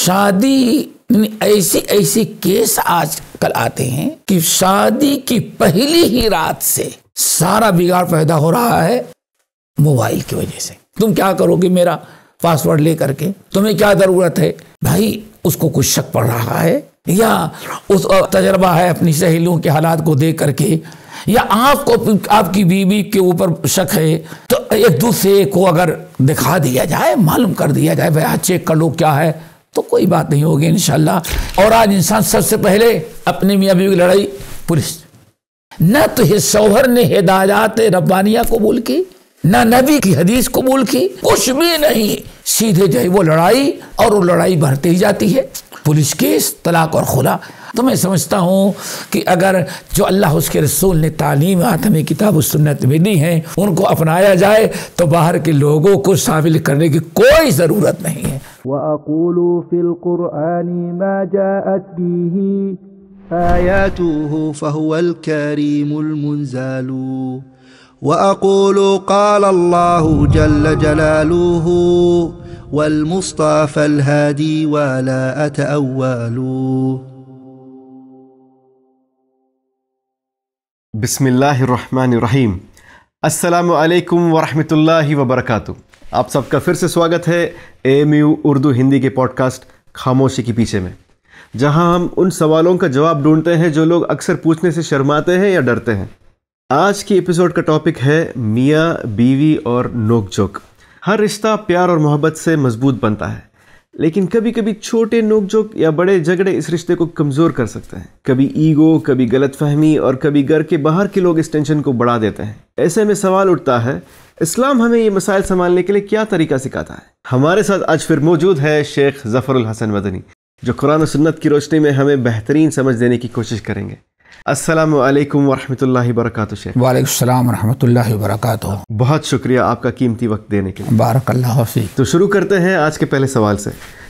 شادی ایسی ایسی کیس آج کل آتے ہیں کہ شادی کی پہلی ہی رات سے سارا بگاڑ پیدا ہو رہا ہے موبائل کی وجہ سے۔ تم کیا کرو گے میرا پاس ورڈ لے کر کے؟ تمہیں کیا ضرورت ہے؟ بھائی اس کو کچھ شک پڑ رہا ہے، یا اس تجربہ ہے اپنی سہیلیوں کے حالات کو دیکھ کر کے، یا آپ کو آپ کی بیوی کے اوپر شک ہے، تو ایک دوسرے کو اگر دکھا دیا جائے، معلوم کر دیا جائے، بھائی چیک کر لو کیا ہے، تو کوئی بات نہیں ہوگی انشاءاللہ۔ اور آج انسان سب سے پہلے اپنے میاں بیوی کی لڑائی پولیس، نہ تو شوہر نے ہدایات ربانیہ قبول کی، نہ نبی کی حدیث قبول کی، کچھ بھی نہیں، سیدھے جو ہے وہ لڑائی، اور وہ لڑائی بڑھتی ہی جاتی ہے، پولیس کیس، طلاق اور خلا۔ تو میں سمجھتا ہوں کہ اگر جو اللہ اس کے رسول نے تعلیمات ہمیں کتاب و سنت میں دی ہیں ان کو اپنایا جائے تو باہر کے لوگوں کو شامل کرنے کی کوئی ضرورت نہیں ہے۔ وَأَقُولُ فِي الْقُرْآنِ مَا جَاءَتْ بِهِ آيَاتُهُ فَهُوَ الْكَرِيمُ الْمُنزَلُ وَأَقُولُ قَالَ اللَّهُ جَلَّ جَلَالُهُ وَالْمُصْطَفَى الْهَادِي وَلَا أَتَأَوَّلُ۔ بسم اللہ الرحمن الرحیم۔ السلام علیکم ورحمۃ اللہ وبرکاتہ۔ آپ سب کا پھر سے سواگت ہے AMU اردو ہندی کے پوڈ کاسٹ خاموشی کے پیچھے میں، جہاں ہم ان سوالوں کا جواب ڈھونڈتے ہیں جو لوگ اکثر پوچھنے سے شرماتے ہیں یا ڈرتے ہیں۔ آج کی ایپیسوڈ کا ٹاپک ہے میاں بیوی اور نوک جھوک۔ ہر رشتہ پیار اور محبت سے مضبوط بنتا ہے، لیکن کبھی کبھی چھوٹے نوک جھوک یا بڑے جھگڑے اس رشتے کو کمزور کر سکتے ہیں۔ کبھی ایگو، کبھی غلط فہمی، اور کبھی گھر کے باہر کے لوگ اس ٹینشن کو بڑھا دیتے ہیں۔ ایسے میں سوال اٹھتا ہے، اسلام ہمیں یہ مسائل سنبھالنے کے لیے کیا طریقہ سکھاتا ہے؟ ہمارے ساتھ آج پھر موجود ہے شیخ ظفر الحسن مدنی، جو قرآن و سنت کی روشنی میں ہمیں بہترین سمجھ دینے کی کوشش کریں گے۔ السلام علیکم ورحمۃ اللہ وبرکاتہ شیخ۔ وعلیکم السلام ورحمۃ اللہ وبرکاتہ۔ بہت شکریہ آپ کا قیمتی وقت دینے کے لیے۔ بارک اللہ فیک۔ تو شروع کرتے ہیں آج کے پہلے سوال سے۔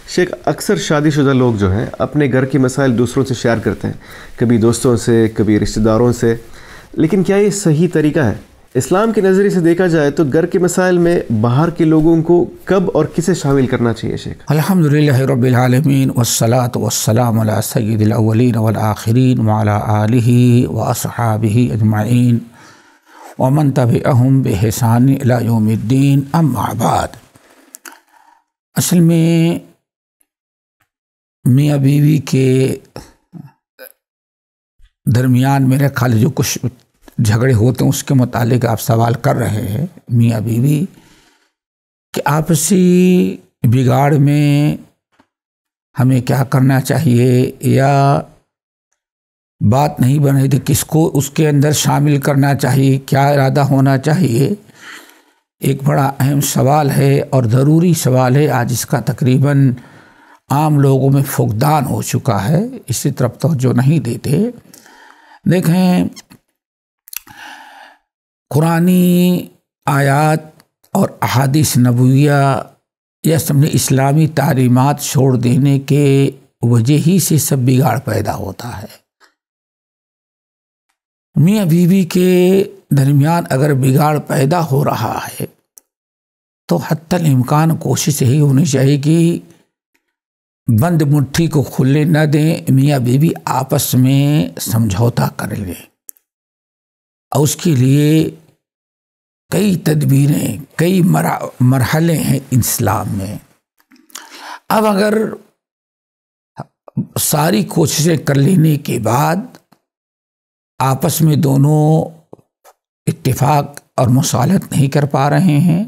شیخ، اکثر شادی شدہ لوگ جو ہیں اپنے گھر کے مسائل دوسروں سے شیئر کرتے ہیں، کبھی دوستوں سے، کبھی رشتہ داروں سے، لیکن کیا یہ صحیح طریقہ ہے؟ اسلام کے نظریے سے دیکھا جائے تو گھر کے مسائل میں باہر کے لوگوں کو کب اور کسے شامل کرنا چاہیے شیخ؟ الحمدللہ رب العالمین والصلاة والسلام علی سید الاولین والآخرین وعلی آلہ واصحابہ اجمعین ومن تبعہم بإحسان الی یوم الدین، اما بعد۔ اصل میں میاں بیوی کے درمیان میرے خیال جو کچھ جھگڑے ہوتے ہیں اس کے متعلق آپ سوال کر رہے ہیں، میاں بیوی کہ آپسی بگاڑ میں ہمیں کیا کرنا چاہیے، یا بات نہیں بن رہی تو کس کو اس کے اندر شامل کرنا چاہیے، کیا ارادہ ہونا چاہیے، ایک بڑا اہم سوال ہے اور ضروری سوال ہے۔ آج اس کا تقریباً عام لوگوں میں فقدان ہو چکا ہے، اسی طرف توجہ نہیں دیتے۔ دیکھیں، قرآنی آیات اور احادیث نبویہ یا سمجھے اسلامی تعلیمات چھوڑ دینے کے وجہ ہی سے سب بگاڑ پیدا ہوتا ہے۔ میاں بیوی کے درمیان اگر بگاڑ پیدا ہو رہا ہے تو حتی الامکان کوشش یہی ہونی چاہیے کہ بند مٹھی کو کھلنے نہ دیں، میاں بیوی آپس میں سمجھوتا کر لیں، اور اس کے لیے کئی تدبیریں، کئی مرحلے ہیں اسلام میں۔ اب اگر ساری کوششیں کر لینے کے بعد آپس میں دونوں اتفاق اور مصالحت نہیں کر پا رہے ہیں،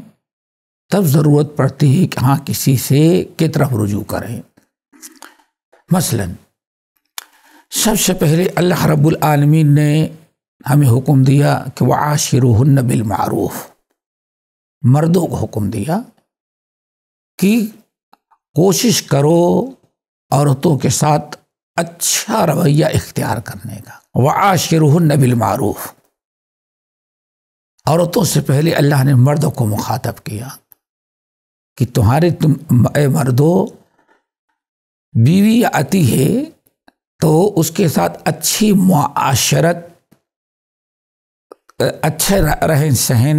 تب ضرورت پڑتی ہے کہ ہاں کسی سے کی طرف رجوع کریں۔ مثلا سب سے پہلے اللہ رب العالمین نے ہمیں حکم دیا کہ وعاشروہن بالمعروف، مردوں کو حکم دیا کہ کوشش کرو عورتوں کے ساتھ اچھا رویہ اختیار کرنے کا۔ وعاشروہن بالمعروف، عورتوں سے پہلے اللہ نے مردوں کو مخاطب کیا کہ تم اے مردو، بیوی آتی ہے تو اس کے ساتھ اچھی معاشرت، اچھے رہن سہن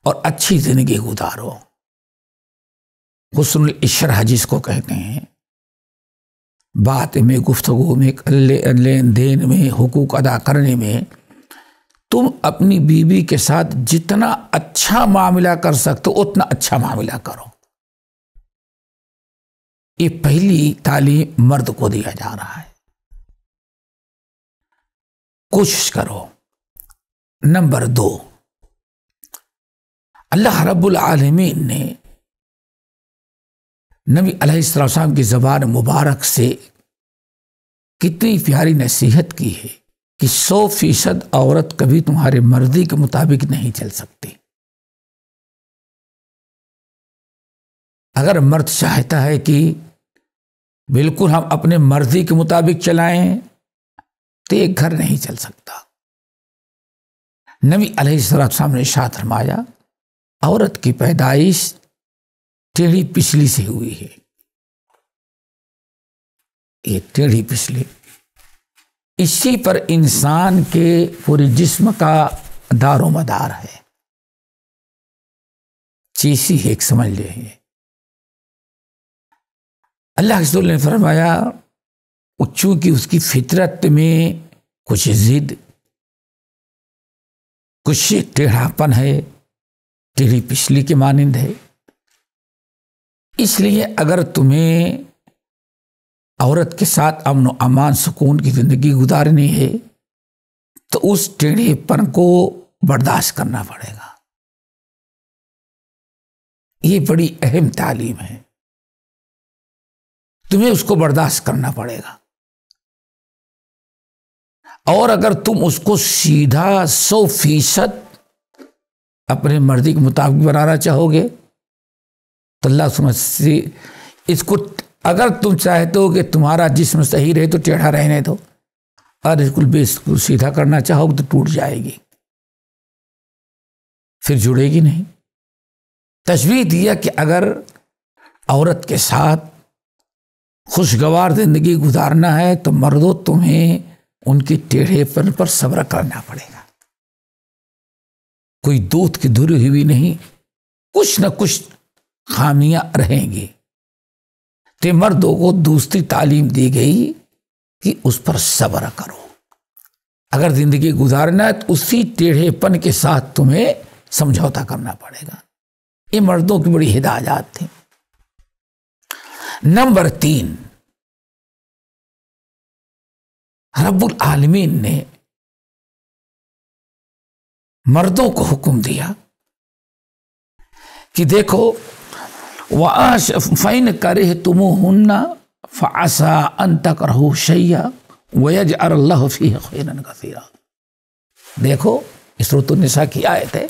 اور اچھی زندگی گزارو۔ حسن الاشرہ جس کو کہتے ہیں، بات میں، گفتگو میں، لین دین میں، حقوق ادا کرنے میں تم اپنی بیوی کے ساتھ جتنا اچھا معاملہ کر سکتے ہو اتنا اچھا معاملہ کرو۔ یہ پہلی تعلیم مرد کو دیا جا رہا ہے، کوشش کرو۔ نمبر 2، اللہ رب العالمین نے نبی علیہ السلام کی زبان مبارک سے کتنی پیاری نصیحت کی ہے کہ 100% عورت کبھی تمہارے مرضی کے مطابق نہیں چل سکتی۔ اگر مرد چاہتا ہے کہ بالکل ہم اپنے مرضی کے مطابق چلائیں تو ایک گھر نہیں چل سکتا۔ نبی علیہ السلام نے ارشاد فرمایا، عورت کی پیدائش ٹیڑھی پچھلی سے ہوئی ہے۔ یہ ٹیڑھی پچھلی، اسی پر انسان کے پورے جسم کا دار و مدار ہے۔ چیسی ایک سمجھ لے، اللہ کے رسول نے فرمایا چونکہ اس کی فطرت میں کچھ ضد، کچھ ٹیڑھاپن ہے، ٹیڑھی پچھلی کے مانند ہے، اس لیے اگر تمہیں عورت کے ساتھ امن و امان سکون کی زندگی گزارنی ہے تو اس ٹیڑھے پن کو برداشت کرنا پڑے گا۔ یہ بڑی اہم تعلیم ہے، تمہیں اس کو برداشت کرنا پڑے گا۔ اور اگر تم اس کو سیدھا 100% اپنے مرضی کے مطابق بنانا چاہو گے تو اللہ سمجھ سے اس کو، اگر تم چاہتے ہو کہ تمہارا جسم صحیح رہے تو ٹیڑھا رہنے دو، اور اس کو سیدھا کرنا چاہو گے تو ٹوٹ جائے گی، پھر جڑے گی نہیں۔ تشبیہ دیا کہ اگر عورت کے ساتھ خوشگوار زندگی گزارنا ہے تو مردوں تمہیں ان کے ٹیڑھے پن پر صبر کرنا پڑے گا۔ کوئی دودھ کی دھری ہوئی نہیں، کچھ نہ کچھ خامیاں رہیں گی۔ تو مردوں کو دوسری تعلیم دی گئی کہ اس پر صبر کرو۔ اگر زندگی گزارنا ہے تو اسی ٹیڑھے پن کے ساتھ تمہیں سمجھوتا کرنا پڑے گا۔ یہ مردوں کی بڑی ہدایات تھی۔ نمبر 3، رب العالمین نے مردوں کو حکم دیا کہ دیکھو فَإِنْ كَرِهْتُمُوهُنَّ فَعَسَىٰ أَن تَكْرَهُوا شَيْئًا وَيَجْعَلَ اللَّهُ فِيهِ خَيْرًا كَثِيرًا۔ دیکھو اس سورۃ النساء کی آیت ہے،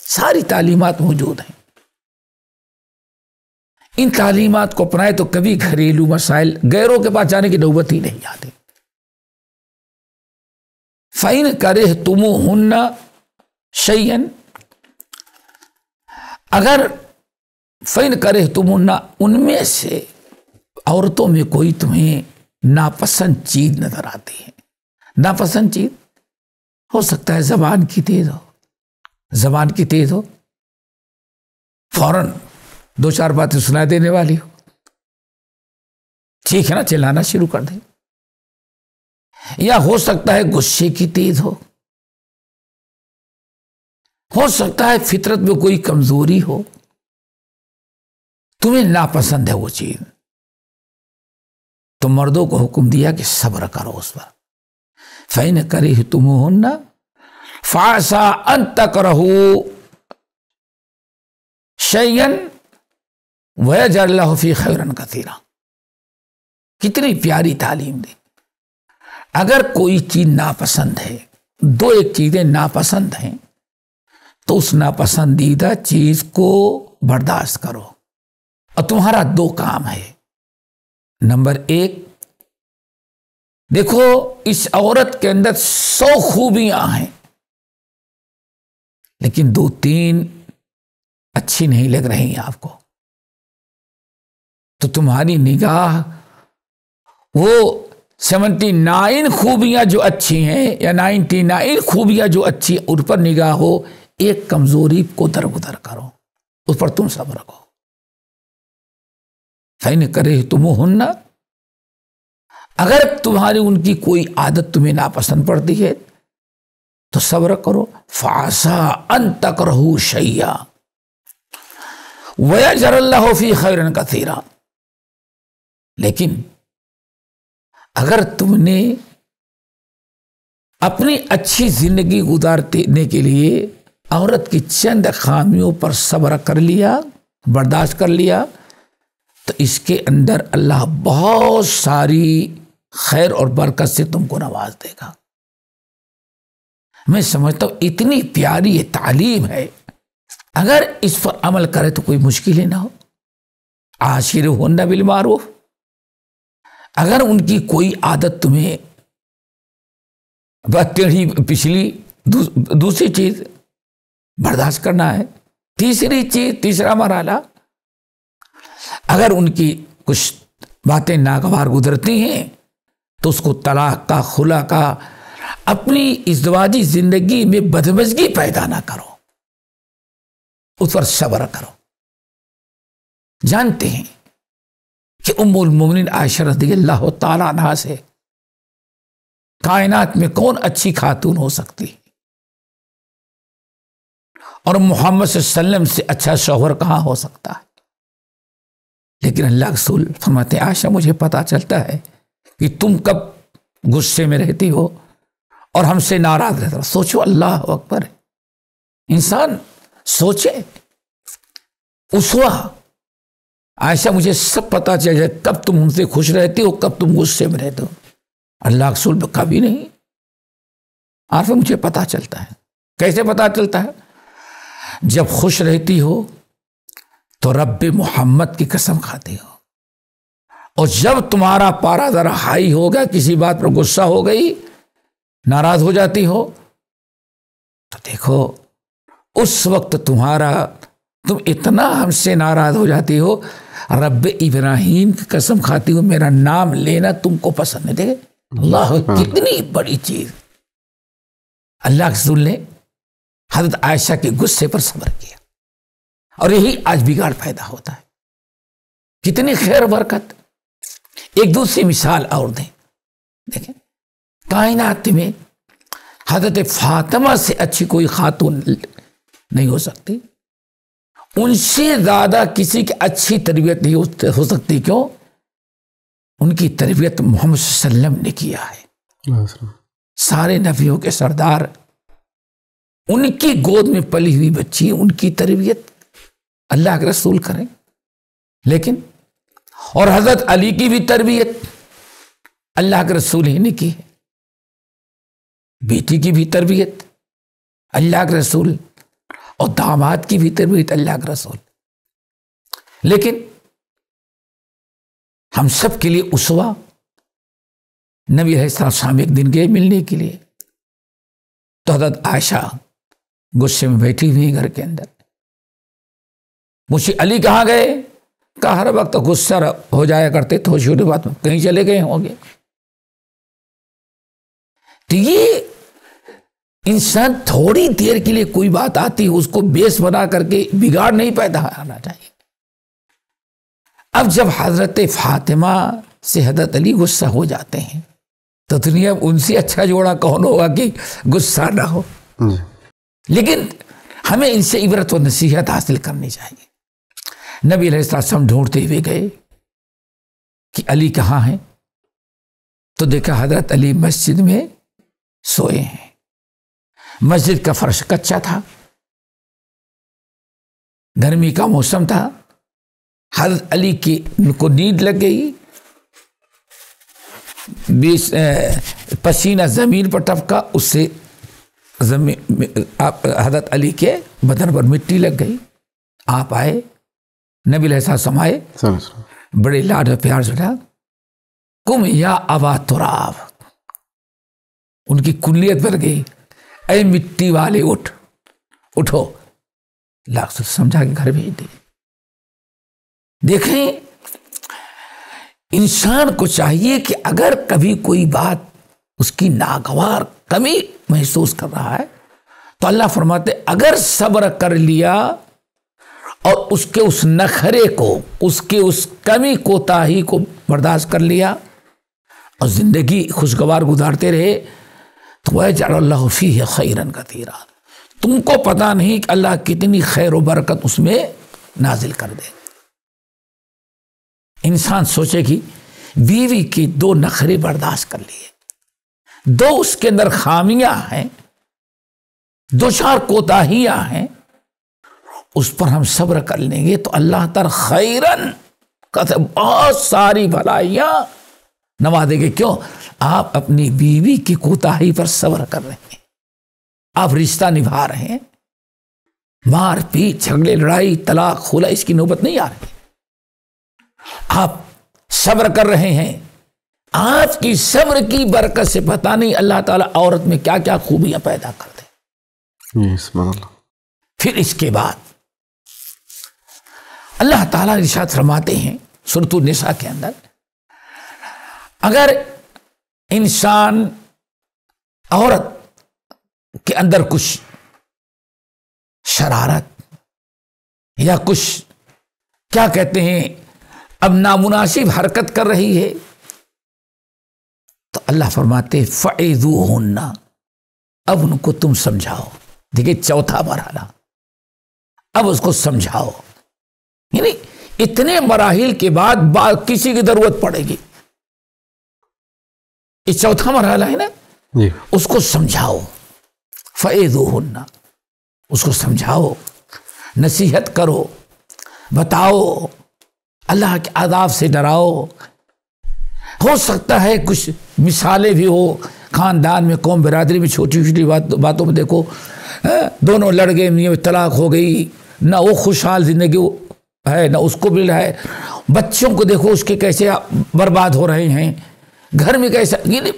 ساری تعلیمات موجود ہیں۔ ان تعلیمات کو اپنائے تو کبھی گھریلو مسائل غیروں کے پاس جانے کی نوبت ہی نہیں آتی۔ فَإِنْ كَرِهْتُمُوهُنَّ شَيْئًا، اگر فَإِنْ كَرِهْتُمُوهُنَّ ان میں سے عورتوں میں کوئی تمہیں ناپسند چیز نظر آتی ہے، ناپسند چیز ہو سکتا ہے زبان کی تیز ہو، زبان کی تیز ہو، فوراً 2-4 باتیں سنا دینے والی ہو، ٹھیک ہے نا، چلانا شروع کر دے، یا ہو سکتا ہے غصے کی تیز ہو سکتا ہے فطرت میں کوئی کمزوری ہو، تمہیں ناپسند ہے وہ چیز، تو مردوں کو حکم دیا کہ صبر کرو اس پر۔ فَإِنْ كَرِهْتُمُوهُنَّ فَعَسَىٰ أَن تَكْرَهُوا شَيْئًا وَيَجْعَلَ اللَّهُ فِيهِ خَيْرًا كَثِيرًا۔ کتنی پیاری تعلیم دی۔ اگر کوئی چیز ناپسند ہے، ایک چیزیں ناپسند ہیں تو اس ناپسندیدہ چیز کو برداشت کرو، اور تمہارا 2 کام ہے۔ نمبر 1، دیکھو اس عورت کے اندر 100 خوبیاں ہیں لیکن 2-3 اچھی نہیں لگ رہی ہیں آپ کو، تو تمہاری نگاہ وہ 79 خوبیاں جو اچھی ہیں یا 99 خوبیاں جو اچھی ان پر نگاہ ہو، ایک کمزوری کو درگزر کرو، اس پر تم صبر کرو۔ فَإِنْ كَرِهْتُمُوهُنَّ، اگر تمہاری ان کی کوئی عادت تمہیں ناپسند پڑتی ہے تو صبر کرو. فَعَسَىٰ أَن تَكْرَهُوا شَيْئًا وَيَجْعَلَ اللَّهُ فِيهِ خَيْرًا كَثِيرًا. لیکن اگر تم نے اپنی اچھی زندگی گزارنے کے لیے عورت کی چند خامیوں پر صبر کر لیا، برداشت کر لیا، تو اس کے اندر اللہ بہت ساری خیر اور برکت سے تم کو نواز دے گا. میں سمجھتا ہوں اتنی پیاری یہ تعلیم ہے، اگر اس پر عمل کرے تو کوئی مشکل ہی نہ ہو. عاشرہن بالمعروف، اگر ان کی کوئی عادت تمہیں ٹیڑھی پچھلی، دوسری چیز برداشت کرنا ہے. تیسری چیز، تیسرا مرحلہ، اگر ان کی کچھ باتیں ناگوار گزرتی ہیں تو اس کو طلاق کا، خلا کا، اپنی ازدواجی زندگی میں بدمزگی پیدا نہ کرو، اس پر صبر کرو. جانتے ہیں کہ ام المومنین عائشہ رضی اللہ تعالیٰ عنہا سے کائنات میں کون اچھی خاتون ہو سکتی، اور محمد صلی اللہ علیہ وسلم سے اچھا شوہر کہاں ہو سکتا ہے. لیکن اللہ رسول فرماتے ہیں عائشہ مجھے پتا چلتا ہے کہ تم کب غصے میں رہتی ہو اور ہم سے ناراض رہتا ہو. سوچو، اللہ اکبر، انسان سوچے. اسوا عائشہ مجھے سب پتا چل جائے کب تم ہم سے خوش رہتی ہو، کب تم غصے میں رہتے ہو. اللہ رسول کبھی نہیں، عارف مجھے پتا چلتا ہے. کیسے پتا چلتا ہے؟ جب خوش رہتی ہو تو رب محمد کی قسم کھاتی ہو، اور جب تمہارا پارا ذرا ہائی ہوگا، کسی بات پر غصہ ہو گئی، ناراض ہو جاتی ہو، تو دیکھو اس وقت تم اتنا ہم سے ناراض ہو جاتی ہو، رب ابراہیم کی قسم کھاتی ہو میرا نام لینا تم کو پسند نہیں. دیکھے اللہ، کتنی بڑی چیز. اللہ کے رسول نے حضرت عائشہ کے غصے پر صبر کیا، اور یہی آج بگاڑ پیدا ہوتا ہے. کتنی خیر برکت. ایک دوسری مثال اور دیں، دیکھیں کائنات میں حضرت فاطمہ سے اچھی کوئی خاتون نہیں ہو سکتی، ان سے زیادہ کسی کی اچھی تربیت نہیں ہو سکتی. کیوں؟ ان کی تربیت محمد صلی اللہ علیہ وسلم نے کیا ہے. سارے نبیوں کے سردار، ان کی گود میں پلی ہوئی بچی، ان کی تربیت اللہ کے رسول کریں. لیکن اور حضرت علی کی بھی تربیت اللہ کے رسول ہی نے کی ہے، بیٹی کی بھی تربیت اللہ کے رسول، اور داماد کی بھی تربیت اللہ کے رسول. لیکن ہم سب کے لیے اسوا نبی علیہ السلام ایک دن گئے ملنے کے لیے، تو حضرت عائشہ غصے میں بیٹھی ہوئی گھر کے اندر. مجھے علی کہاں گئے؟ کہا ہر وقت غصہ ہو جایا کرتے تو چھوٹی بات میں کہیں چلے گئے ہوں گے. تو یہ انسان تھوڑی دیر کے لیے کوئی بات آتی اس کو بیس بنا کر کے بگاڑ نہیں پیدا آنا چاہیے. اب جب حضرت فاطمہ سے حضرت علی غصہ ہو جاتے ہیں تو دنیا ان سے اچھا جوڑا کون ہوگا کہ غصہ نہ ہو. لیکن ہمیں ان سے عبرت و نصیحت حاصل کرنی چاہیے. نبی علیہ السلام ڈھونڈتے ہوئے گئے کہ علی کہاں ہیں، تو دیکھا حضرت علی مسجد میں سوئے ہیں. مسجد کا فرش کچا تھا، گرمی کا موسم تھا. حضرت علی کی کو نیند لگ گئی، پسینہ زمین پر ٹپکا، اس سے حضرت علی کے بدن پر مٹی لگ گئی. آپ آئے، نبی علیہ السلام آئے، بڑے لاڈ و پیار سے کم یا ابا تراب، ان کی کلیت بڑھ گئی، اے مٹی والے اٹھو. لاکھ سمجھا کے گھر بھیج دی. دیکھیں انسان کو چاہیے کہ اگر کبھی کوئی بات اس کی ناگوار کمی محسوس کر رہا ہے تو اللہ فرماتے اگر صبر کر لیا اور اس کے اس نخرے کو، اس کے اس کمی کوتاہی کو برداشت کر لیا اور زندگی خوشگوار گزارتے رہے، تو وَيَجْعَلُ اللَّهُ فِيهِ خَيْرًا كَثِيرًا، تم کو پتہ نہیں کہ اللہ کتنی خیر و برکت اس میں نازل کر دے۔ انسان سوچے کہ بیوی کی 2 نخرے برداشت کر لیے، 2 اس کے اندر خامیاں ہیں، 2-4 کوتاہیاں ہیں، اس پر ہم صبر کر لیں گے تو اللہ تعالی خیرن بہت ساری بھلائیاں نوازے گے۔ کیوں؟ آپ اپنی بیوی کی کوتاہی پر صبر کر رہے ہیں، آپ رشتہ نبھا رہے ہیں، مار پیٹ، جھگڑے، لڑائی، طلاق، خلا اس کی نوبت نہیں آ رہی، آپ صبر کر رہے ہیں۔ آپ کی صبر کی برکت سے پتہ نہیں اللہ تعالیٰ عورت میں کیا کیا خوبیاں پیدا کر دے۔ پھر اس کے بعد اللہ تعالیٰ ارشاد فرماتے ہیں سورۃ النساء کے اندر، اگر انسان عورت کے اندر کچھ شرارت یا کچھ کیا کہتے ہیں اب نامناسب حرکت کر رہی ہے تو اللہ فرماتے فَعِذُوهُنَّ، اب ان کو تم سمجھاؤ۔ دیکھیں 4تھا مرحلہ، اب اس کو سمجھاؤ، یعنی اتنے مراحل کے بعد کسی کی ضرورت پڑے گی، یہ 4تھا مرحلہ ہے نا، اس کو سمجھاؤ، فَعِذُوهُنَّ، اس کو سمجھاؤ، نصیحت کرو، بتاؤ، اللہ کے عذاب سے ڈراؤ۔ ہو سکتا ہے کچھ مثالیں بھی ہو خاندان میں، قوم برادری میں، چھوٹی چھوٹی باتوں میں دیکھو دونوں لڑ گئے، میاں طلاق ہو گئی، نہ وہ خوشحال زندگی ہے نہ اس کو مل رہا ہے، بچوں کو دیکھو اس کے کیسے برباد ہو رہے ہیں، گھر میں کیسا، یعنی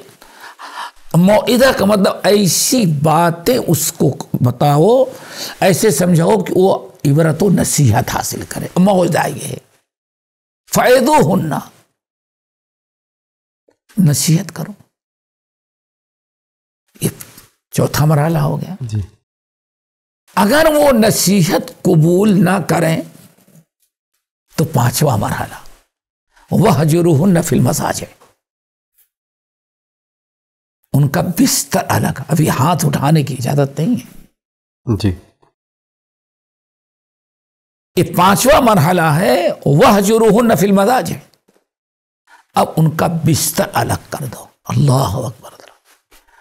موعظہ کا مطلب ایسی باتیں اس کو بتاؤ، ایسے سمجھاؤ کہ وہ عبرت و نصیحت حاصل کرے۔ موعظہ یہ ہے فَعِذُوهُنَّ، نصیحت کرو، یہ 4تھا مرحلہ ہو گیا جی۔ اگر وہ نصیحت قبول نہ کریں تو 5واں مرحلہ وَهْجُرُوهُنَّ فِي الْمَضَاجِعِ، ان کا بستر الگ، ابھی ہاتھ اٹھانے کی اجازت نہیں ہے جی۔ یہ 5واں مرحلہ ہے وَهْجُرُوهُنَّ فِي الْمَضَاجِعِ، اب ان کا بستر الگ کر دو۔ اللہ اکبر،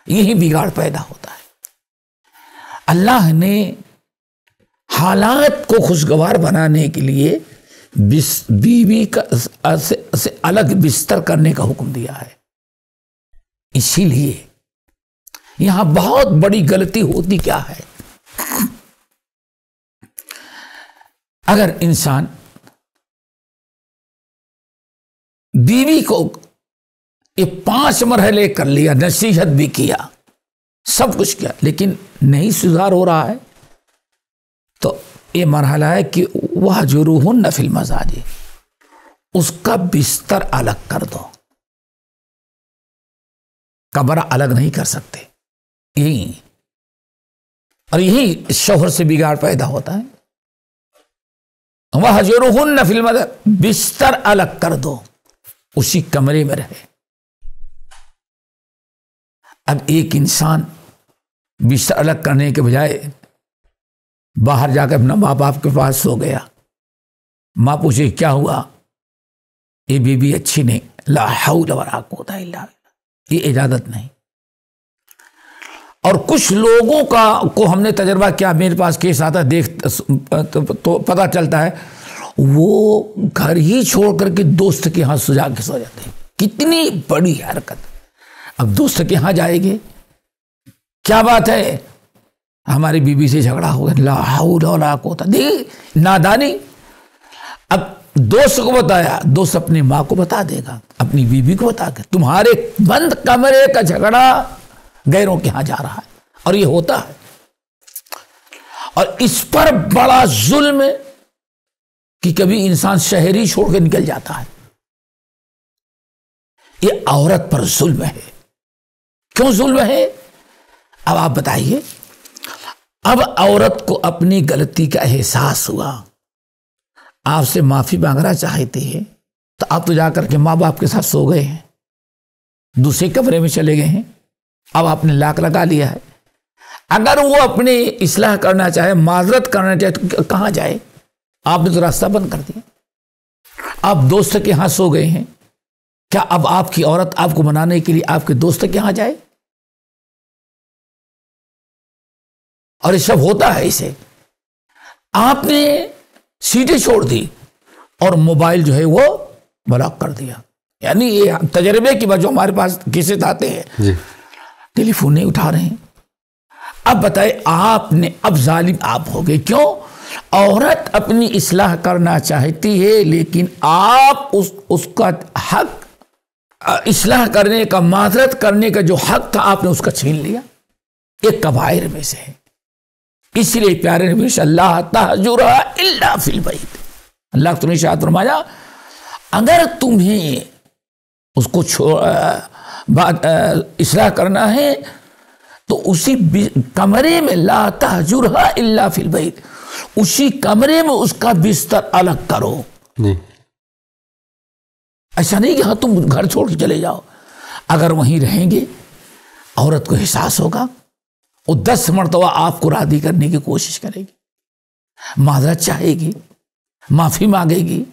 یہی بگاڑ پیدا ہوتا ہے۔ اللہ نے حالات کو خوشگوار بنانے کے لیے بیوی کا سے الگ بستر کرنے کا حکم دیا ہے۔ اسی لیے یہاں بہت بڑی غلطی ہوتی کیا ہے، اگر انسان بیوی کو یہ 5 مرحلے کر لیا، نصیحت بھی کیا، سب کچھ کیا، لیکن نہیں سدھار ہو رہا ہے، تو یہ مرحلہ ہے کہ وَهْجُرُوهُنَّ فِي الْمَضَاجِعِ، اس کا بستر الگ کر دو، کمرہ الگ نہیں کر سکتے، یہی اور یہی شوہر سے بگاڑ پیدا ہوتا ہے۔ وَهْجُرُوهُنَّ فِي الْمَضَاجِعِ، بستر الگ کر دو، اسی کمرے میں رہے۔ اب ایک انسان بستر الگ کرنے کے بجائے باہر جا کے اپنا ماں باپ کے پاس سو گیا، ماں پوچھے کیا ہوا، یہ بیوی اچھی نہیں، لا حول ولا قوت الا باللہ، یہ اجازت نہیں۔ اور کچھ لوگوں کو ہم نے تجربہ کیا، میرے پاس کیس آتا دیکھ تو پتہ چلتا ہے وہ گھر ہی چھوڑ کر کے دوست کے ہاں سجا کے سو جاتے ہیں۔ کتنی بڑی حرکت، اب دوست کے ہاں جائے گے، کیا بات ہے، ہماری بیوی سے جھگڑا ہو گیا، لا حول ولا قوت، نادانی۔ اب دوست کو بتایا، دوست اپنی ماں کو بتا دے گا، اپنی بیوی کو بتا کے تمہارے بند کمرے کا جھگڑا غیروں کے ہاں جا رہا ہے، اور یہ ہوتا ہے۔ اور اس پر بڑا ظلم ہے کہ کبھی انسان شہر ہی چھوڑ کے نکل جاتا ہے، یہ عورت پر ظلم ہے۔ کیوں ظلم ہے؟ اب آپ بتائیے، اب عورت کو اپنی غلطی کا احساس ہوا، آپ سے معافی مانگنا چاہتی ہے تو آپ تو جا کر کے ماں باپ کے ساتھ سو گئے ہیں، دوسرے کمرے میں چلے گئے ہیں، اب آپ نے لاک لگا لیا ہے۔ اگر وہ اپنی اصلاح کرنا چاہے، معذرت کرنا چاہے تو کہاں جائے؟ آپ نے تو راستہ بند کر دیا۔ آپ دوست کے ہاں سو گئے ہیں، کیا اب آپ کی عورت آپ کو منانے کے لیے آپ کے دوست کے ہاں جائے؟ اور یہ سب ہوتا ہے اسے۔ آپ نے سیٹیں چھوڑ دی اور موبائل جو ہے وہ بلاک کر دیا۔ یعنی یہ تجربے کی وجہ ہمارے پاس کیسز آتے ہیں جی، ٹیلی فون نہیں اٹھا رہے ہیں۔ اب بتائے آپ نے، اب ظالم آپ ہو گئے۔ کیوں؟ عورت اپنی اصلاح کرنا چاہتی ہے لیکن آپ اس کا حق، اصلاح کرنے کا، معذرت کرنے کا جو حق تھا آپ نے اس کا چھین لیا۔ ایک کبائر میں سے ہے۔ اس لیے پیارے نبی صلی اللہ تہجرھا الا فی البیت، اللہ تم نے ارشاد فرمایا اگر تمہیں اس کو اصلاح کرنا ہے تو اسی کمرے میں، لا تہجرھا الا فی البیت، اسی کمرے میں اس کا بستر الگ کرو۔ جی، ایسا نہیں کہ ہاں تم گھر چھوڑ کے چلے جاؤ۔ اگر وہیں رہیں گے عورت کو احساس ہوگا، وہ 10 مرتبہ آپ کو راضی کرنے کی کوشش کرے گی، معذرت چاہے گی، معافی مانگے گی،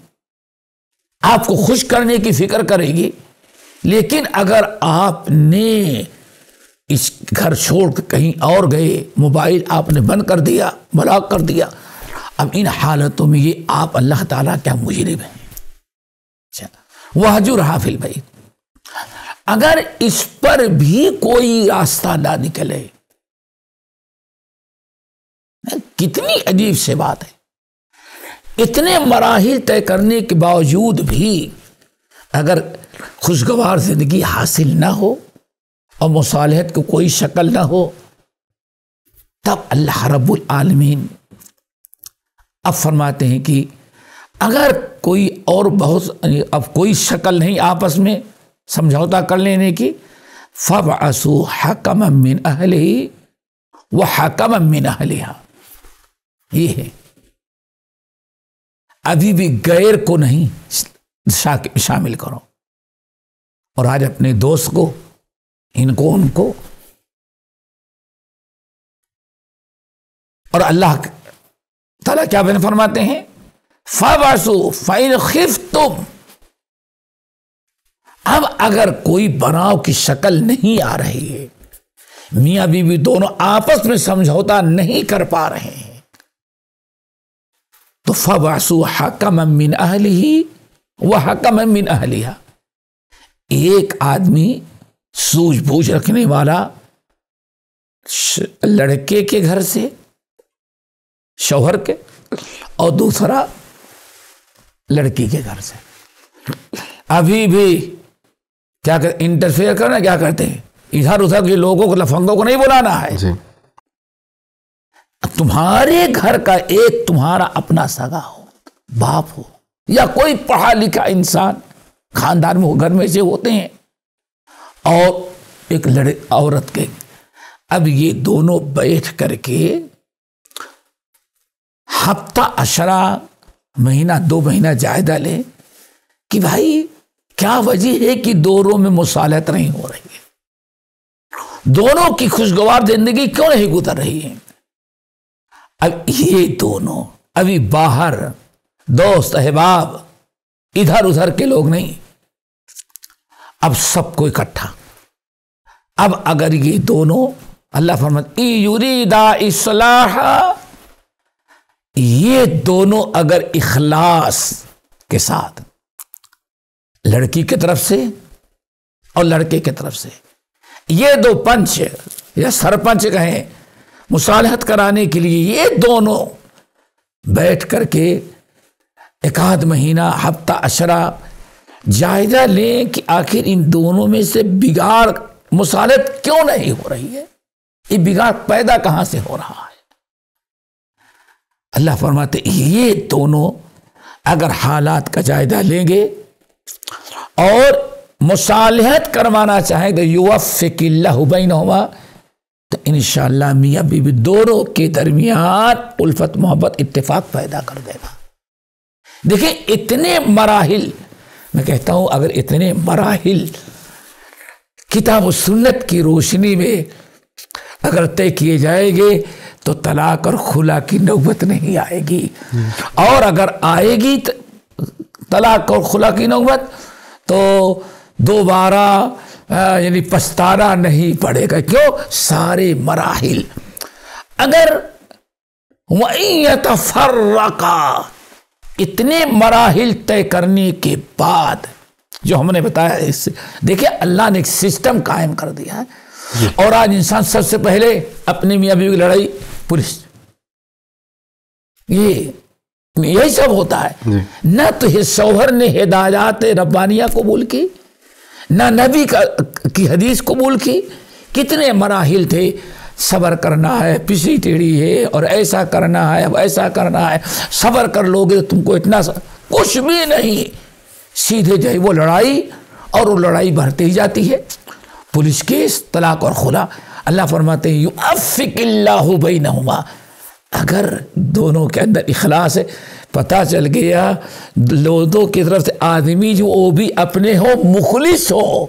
آپ کو خوش کرنے کی فکر کرے گی۔ لیکن اگر آپ نے اس گھر چھوڑ کے کہیں اور گئے، موبائل آپ نے بند کر دیا، بلاک کر دیا، اب ان حالتوں میں یہ آپ اللہ تعالیٰ کیا مجرم ہیں۔ وَاہْجُرْهَا فِی الْبَیْتِ، اگر اس پر بھی کوئی راستہ نہ نکلے، کتنی عجیب سے بات ہے، اتنے مراحل طے کرنے کے باوجود بھی اگر خوشگوار زندگی حاصل نہ ہو اور مصالحت کو کوئی شکل نہ ہو، تب اللہ رب العالمین اب فرماتے ہیں کہ اگر کوئی اور بہت، اب کوئی شکل نہیں آپس میں سمجھوتا کر لینے کی، فَابْعَثُوا حَكَمًا مِّنْ أَهْلِهِ وَحَكَمًا مِّنْ أَهْلِهَا، یہ ہے۔ ابھی بھی غیر کو نہیں شامل کرو، اور آج اپنے دوست کو، ان کو، ان کو، اور اللہ تعالیٰ کیا بین فرماتے ہیں، فَابْعَثُوا فَإِنْ خِفْتُمْ، اب اگر کوئی بناؤ کی شکل نہیں آ رہی ہے، میاں بیوی دونوں آپس میں سمجھوتا نہیں کر پا رہے ہیں، تو فَابْعَثُوا حَكَمًا مِّنْ أَهْلِهِ وَحَكَمًا مِّنْ أَهْلِهَا، ایک آدمی سوجھ بوجھ رکھنے والا لڑکے کے گھر سے، شوہر کے، اور دوسرا لڑکی کے گھر سے، ابھی بھی کیا انٹرفیئر کرنا، کیا کرتے ہیں ادھر ادھر کے لوگوں کو، لفنگوں کو نہیں بلانا ہے۔ جی، تمہارے گھر کا ایک تمہارا اپنا سگا ہو، باپ ہو، یا کوئی پڑھا لکھا انسان خاندان میں، گھر میں سے ہوتے ہیں، اور ایک عورت کے، اب یہ دونوں بیٹھ کر کے ہفتہ عشرہ، مہینہ 2 مہینہ جائزہ لیں کہ بھائی کیا وجہ ہے کہ دونوں میں مصالحت نہیں ہو رہی ہے، دونوں کی خوشگوار زندگی کیوں نہیں گزر رہی ہے۔ اب یہ دونوں ابھی باہر دوست احباب ادھر ادھر کے لوگ نہیں، اب سب کو اکٹھا۔ اب اگر یہ دونوں، اللہ فرماتا ہے یریدا اصلاحا، یہ دونوں اگر اخلاص کے ساتھ، لڑکی کی طرف سے اور لڑکے کی طرف سے، یہ دو پنچ یا سرپنچ کہیں مصالحت کرانے کے لیے، یہ دونوں بیٹھ کر کے 1 مہینہ، ہفتہ عشرہ جائزہ لیں کہ آخر ان دونوں میں سے بگاڑ، مصالحت کیوں نہیں ہو رہی ہے، یہ بگاڑ پیدا کہاں سے ہو رہا ہے۔ اللہ فرماتے یہ دونوں اگر حالات کا جائزہ لیں گے اور مصالحت کروانا چاہیں گے، یوفق اللہ بینہما، تو انشاءاللہ میاں بیوی دونوں کے درمیان الفت، محبت، اتفاق پیدا کر دے گا۔ دیکھیں اتنے مراحل، میں کہتا ہوں اگر اتنے مراحل کتاب و سنت کی روشنی میں اگر طے کیے جائیں گے تو طلاق اور خلا کی نوبت نہیں آئے گی، اور اگر آئے گی طلاق اور خلا کی نوبت تو دوبارہ یعنی پچھتانا نہیں پڑے گا. کیوں؟ سارے مراحل. اگر وَإِن يَتَفَرَّقَا اتنے مراحل طے کرنے کے بعد جو ہم نے بتایا، اس دیکھیں اللہ نے ایک سسٹم قائم کر دیا ہے. اور آج انسان سب سے پہلے اپنی میاں بیوی کی لڑائی پولیس، یہی سب ہوتا ہے. نہ تو شوہر نے ہدایات ربانیہ قبول کی، نہ نبی کی حدیث قبول کی. کتنے مراحل تھے، صبر کرنا ہے، پسی ٹیڑھی ہے، اور ایسا کرنا ہے، ایسا کرنا ہے، صبر کر لو گے تم کو اتنا کچھ بھی نہیں. سیدھے جو ہے وہ لڑائی، اور وہ لڑائی بڑھتی ہی جاتی ہے. پولیس کیس، طلاق اور خلا. اللہ فرماتے ہیں یعفق اللہ بینہما، اگر دونوں کے اندر اخلاص ہے، پتہ چل گیا لوگوں کی طرف سے آدمی جو وہ بھی اپنے ہو، مخلص ہو،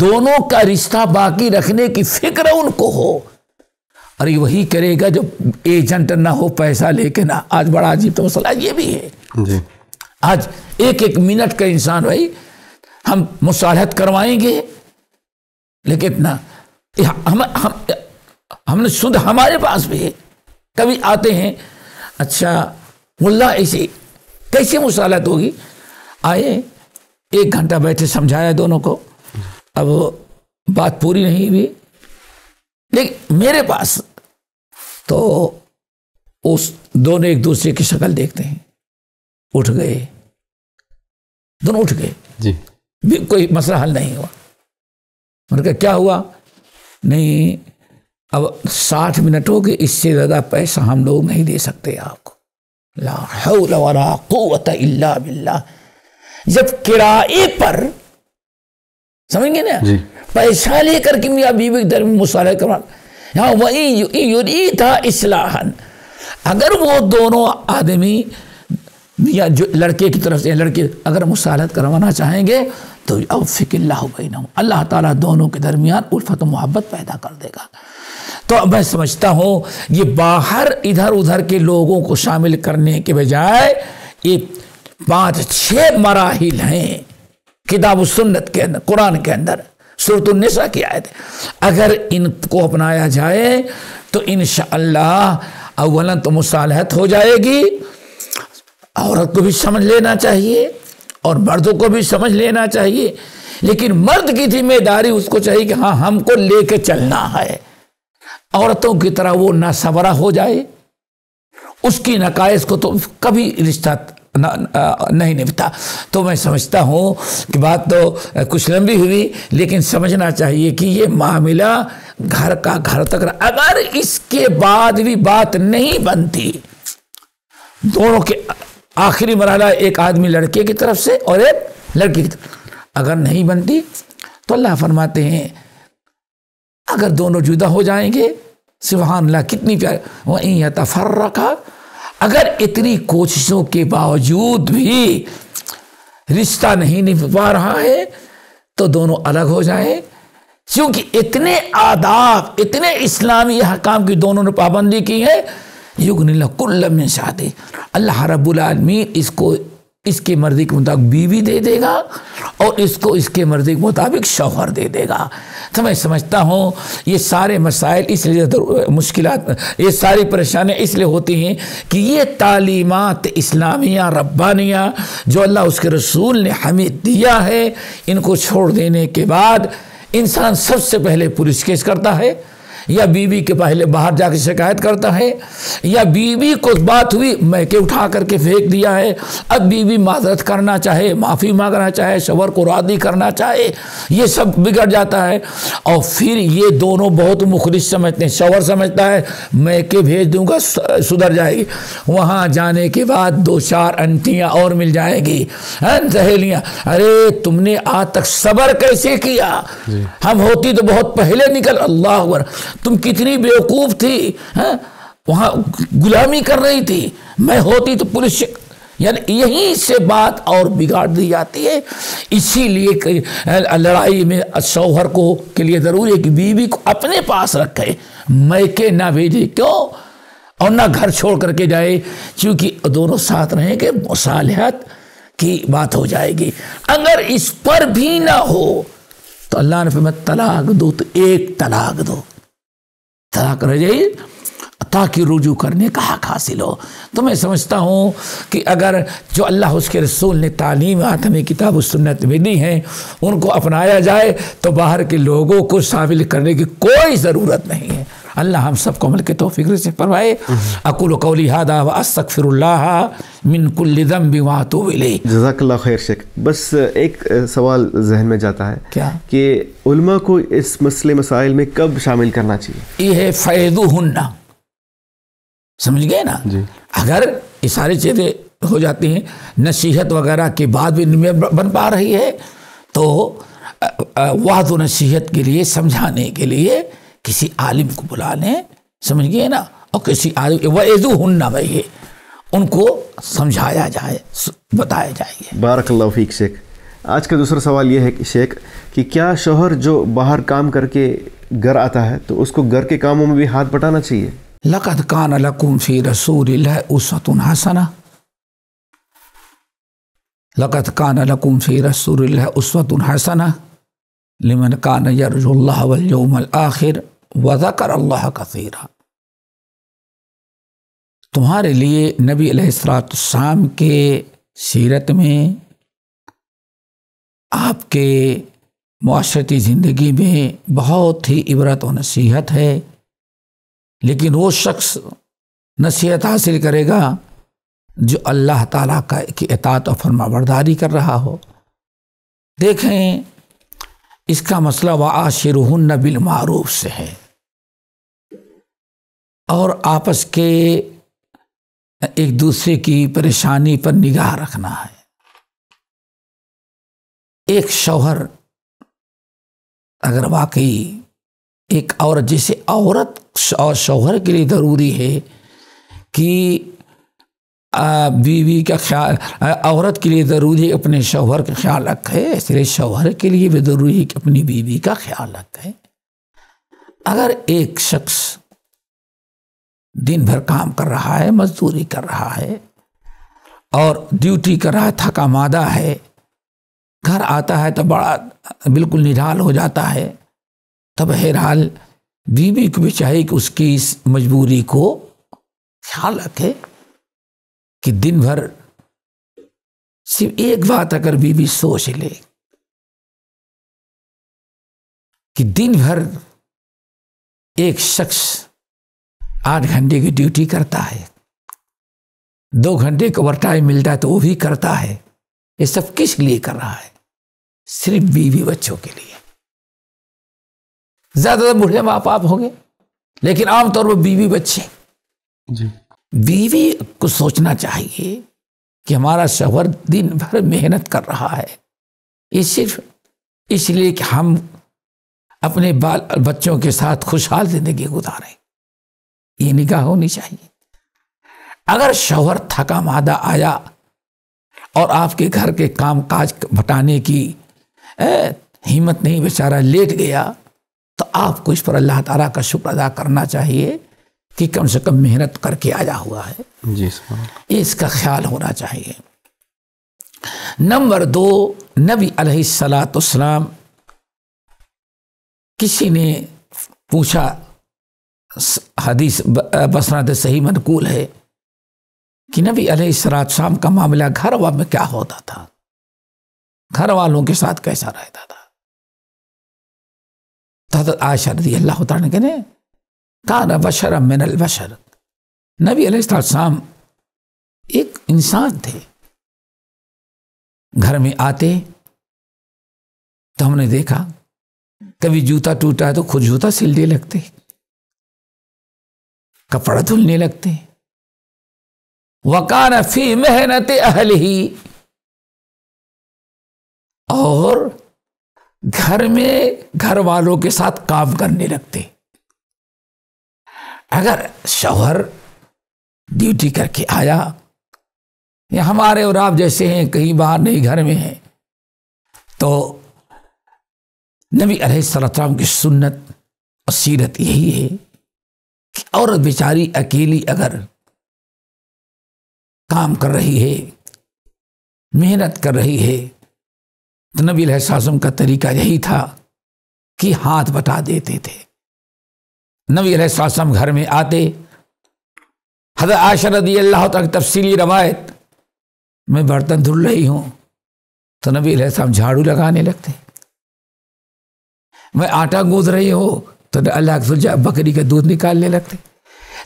دونوں کا رشتہ باقی رکھنے کی فکر ان کو ہو. اور یہ وہی کرے گا جو ایجنٹ نہ ہو، پیسہ لے کے نہ. آج بڑا عجیب تو مسئلہ یہ بھی ہے جی. آج ایک منٹ کا انسان بھائی ہم مصالحت کروائیں گے، لیکن نہ ہم نے سن، ہمارے پاس بھی ہے، کبھی آتے ہیں اچھا ملا ایسے کیسے مصالحت ہوگی. آئے 1 گھنٹہ بیٹھے، سمجھایا دونوں کو، اب بات پوری نہیں ہوئی. لیکن میرے پاس تو اس دونوں ایک دوسرے کی شکل دیکھتے ہیں، اٹھ گئے، دونوں اٹھ گئے جی. کوئی مسئلہ حل نہیں ہوا. میں نے کہا کیا ہوا؟ نہیں اب 60 منٹ ہو گئے، اس سے زیادہ پیسہ ہم لوگ نہیں دے سکتے آپ کو. لا حول ولا قوت الا باللہ. جب کرائے پر سمجھ گے نا پیسہ لے کر کے میاں بیوی کے درمیان مصالحہ کروانا، یہاں وہی یریدا اصلاحا، اگر وہ دونوں آدمی یا جو لڑکے کی طرف سے لڑکے اگر مصالحت کروانا چاہیں گے تو یعفق اللہ بینہم، اللہ تعالیٰ دونوں کے درمیان الفت و محبت پیدا کر دے گا. تو میں سمجھتا ہوں یہ باہر ادھر ادھر کے لوگوں کو شامل کرنے کے بجائے یہ 5-6 مراحل ہیں کتاب و سنت کے اندر، قرآن کے اندر، سورۃ النساء کی آیت ہے. اگر ان کو اپنایا جائے تو انشاءاللہ اولاً تو مصالحت ہو جائے گی. عورت کو بھی سمجھ لینا چاہیے اور مردوں کو بھی سمجھ لینا چاہیے، لیکن مرد کی ذمہ داری اس کو چاہیے کہ ہاں ہم کو لے کے چلنا ہے. عورتوں کی طرح وہ نہ صبرا ہو جائے، اس کی نقائص کو تو کبھی رشتہ نہیں نبھتا. تو میں سمجھتا ہوں کہ بات تو کچھ لمبی ہوئی، لیکن سمجھنا چاہیے کہ یہ معاملہ گھر کا گھر تک رہا. اگر اس کے بعد بھی بات نہیں بنتی، دونوں کے آخری مرحلہ ایک آدمی لڑکے کی طرف سے اور ایک لڑکی کی طرف، اگر نہیں بنتی تو اللہ فرماتے ہیں اگر دونوں جدا ہو جائیں گے، سبحان اللہ کتنی پیاری، وَإِن يَتَفَرَّقَا، اگر اتنی کوششوں کے باوجود بھی رشتہ نہیں نبھ پا رہا ہے تو دونوں الگ ہو جائیں. کیونکہ اتنے آداب، اتنے اسلامی حکام کی دونوں نے پابندی کی ہے. یغنی اللہ کل من سعتہ، اللہ رب العالمین اس کو اس کے مرضی کے مطابق بیوی دے دے گا اور اس کو اس کے مرضی کے مطابق شوہر دے دے گا. تو میں سمجھتا ہوں یہ سارے مسائل اس لیے مشکلات، یہ ساری پریشانیاں اس لیے ہوتی ہیں کہ یہ تعلیمات اسلامیہ ربانیہ جو اللہ اس کے رسول نے ہمیں دیا ہے، ان کو چھوڑ دینے کے بعد انسان سب سے پہلے پولیس کیس کرتا ہے، یا بیوی کے پہلے باہر جا کے شکایت کرتا ہے، یا بیوی کو بات ہوئی میکے اٹھا کر کے پھینک دیا ہے. اب بیوی معذرت کرنا چاہے، معافی مانگنا چاہے، شوہر کو راضی کرنا چاہے، یہ سب بگڑ جاتا ہے. اور پھر یہ دونوں بہت مخلص سمجھتے ہیں، شوہر سمجھتا ہے میکے بھیج دوں گا سدھر جائے گی، وہاں جانے کے بعد 2-4 انٹیاں اور مل جائیں گی، سہیلیاں، ارے تم نے آج تک صبر کیسے کیا؟ ہم ہوتی تو بہت پہلے نکل، اللہ اکبر، تم کتنی بیوقوف تھی، وہاں غلامی کر رہی تھی، میں ہوتی تو پولیس یعنی یہیں سے بات اور بگاڑ دی جاتی ہے. اسی لیے لڑائی میں شوہر کو کے لیے ضروری ہے کہ بیوی کو اپنے پاس رکھے, میکے نہ بھیجے. کیوں؟ اور نہ گھر چھوڑ کر کے جائے, چونکہ دونوں ساتھ رہیں گے مصالحت کی بات ہو جائے گی. اگر اس پر بھی نہ ہو تو اللہ نے فرمایا طلاق دو, تو ایک طلاق دو, طلاق رہ جائے تاکہ رجوع کرنے کا حق حاصل ہو. تو میں سمجھتا ہوں کہ اگر جو اللہ اس کے رسول نے تعلیمات ہمیں کتاب و سنت میں دی ہیں ان کو اپنایا جائے تو باہر کے لوگوں کو شامل کرنے کی کوئی ضرورت نہیں ہے. اللہ ہم سب کو عمل کے توفیق سے فرمائے. اقول قولی ھذا واستغفر اللہ من کل ذنب واتوب الیہ. جزاک اللہ خیر شیخ. بس ایک سوال ذہن میں جاتا ہے کیا کہ علماء کو اس مسئلے مسائل میں کب شامل کرنا چاہیے؟ یہ ہے فیضوہن, سمجھ گئے نا جی. اگر یہ ساری چیزیں ہو جاتی ہیں نصیحت وغیرہ کے بعد بھی بن پا رہی ہے تو وعظ و نصیحت کے لیے سمجھانے کے لیے کسی عالم کو بلا لیں, سمجھ گئے نا, اور کسی عالم وعظوہن بھائی ان کو سمجھایا جائے, بتایا جائے. بارک اللہ فیک شیخ. آج کا دوسرا سوال یہ ہے کہ شیخ کہ کیا شوہر جو باہر کام کر کے گھر آتا ہے تو اس کو گھر کے کاموں میں بھی ہاتھ بٹانا چاہیے؟ لقد کان لکم فی رسول اللہ اسوۃ حسنہ, لقد کان لکم فی رسول اللہ اسوۃ حسنہ لمن کان یرجو اللہ والیوم الآخر وذکر اللہ کثیرا. تمہارے لیے نبی علیہ السلام کے سیرت میں, آپ کے معاشرتی زندگی میں بہت ہی عبرت و نصیحت ہے. لیکن وہ شخص نصیحت حاصل کرے گا جو اللہ تعالیٰ کی اطاعت و فرما برداری کر رہا ہو. دیکھیں اس کا مسئلہ وعاشرہن بالمعروف سے ہے, اور آپس کے ایک دوسرے کی پریشانی پر نگاہ رکھنا ہے. ایک شوہر اگر واقعی ایک عورت, جیسے عورت اور شوہر کے لیے ضروری ہے کہ بیوی کا خیال, عورت کے لیے ضروری ہے اپنے شوہر کا خیال رکھے, اس لیے شوہر کے لیے بھی ضروری ہے کہ اپنی بیوی کا خیال رکھے. اگر ایک شخص دن بھر کام کر رہا ہے, مزدوری کر رہا ہے اور ڈیوٹی کر رہا ہے, تھکا مادہ ہے, گھر آتا ہے تو بڑا بالکل نڈھال ہو جاتا ہے, تب بہرحال بیوی کو بھی چاہیے کہ اس کی اس مجبوری کو خیال رکھے کہ دن بھر صرف ایک بات اگر بیوی سوچ لے کہ دن بھر ایک شخص 8 گھنٹے کی ڈیوٹی کرتا ہے, 2 گھنٹے کا اوور ٹائم ملتا ہے تو وہ بھی کرتا ہے, یہ سب کس لیے کر رہا ہے؟ صرف بیوی بچوں کے لیے. زیادہ تر بوڑھے ماں باپ ہوں گے, لیکن عام طور پر بیوی بچے. جی. بیوی کو سوچنا چاہیے کہ ہمارا شوہر دن بھر محنت کر رہا ہے, یہ صرف اس لیے کہ ہم اپنے بال بچوں کے ساتھ خوشحال زندگی گزاریں, یہ نگاہ ہونی چاہیے. اگر شوہر تھکا مادہ آیا اور آپ کے گھر کے کام کاج بٹانے کی ہمت نہیں, بیچارہ لیٹ گیا, تو آپ کو اس پر اللہ تعالیٰ کا شکر ادا کرنا چاہیے کہ کم سے کم محنت کر کے آیا ہوا ہے. جی, اس کا خیال ہونا چاہیے. نمبر 2, نبی علیہ السلام, کسی نے پوچھا, حدیث بسناد صحیح منقول ہے کہ نبی علیہ السلام کا معاملہ گھر والوں میں کیا ہوتا تھا, گھر والوں کے ساتھ کیسا رہتا تھا. حضرت عائشہ رضی اللہ تعالیٰ کہنے کان بشرا من البشر, نبی علیہ السلام ایک انسان تھے. گھر میں آتے تو ہم نے دیکھا کبھی جوتا ٹوٹا ہے تو خود جوتا سلنے لگتے, کپڑا دھلنے لگتے. وَقَانَ فِي مِحْنَةِ أَهْلِهِ, اور گھر میں گھر والوں کے ساتھ کام کرنے لگتے. اگر شوہر ڈیوٹی کر کے آیا یا ہمارے اور آپ جیسے ہیں، کہیں باہر نہیں گھر میں ہیں، تو نبی علیہ السلام کی سنت اور سیرت یہی ہے کہ عورت بیچاری اکیلی اگر کام کر رہی ہے، محنت کر رہی ہے، تو نبی علیہ السلام کا طریقہ یہی تھا کہ ہاتھ بٹا دیتے تھے۔ نبی علیہ السلام گھر میں آتے، حضرت عائشہ رضی اللہ تعالیٰ کی تفصیلی روایت، میں برتن دھل رہی ہوں تو نبی علیہ السلام جھاڑو لگانے لگتے، میں آٹا گوندھ رہی ہوں تو اللہ کے بکری کا دودھ نکالنے لگتے۔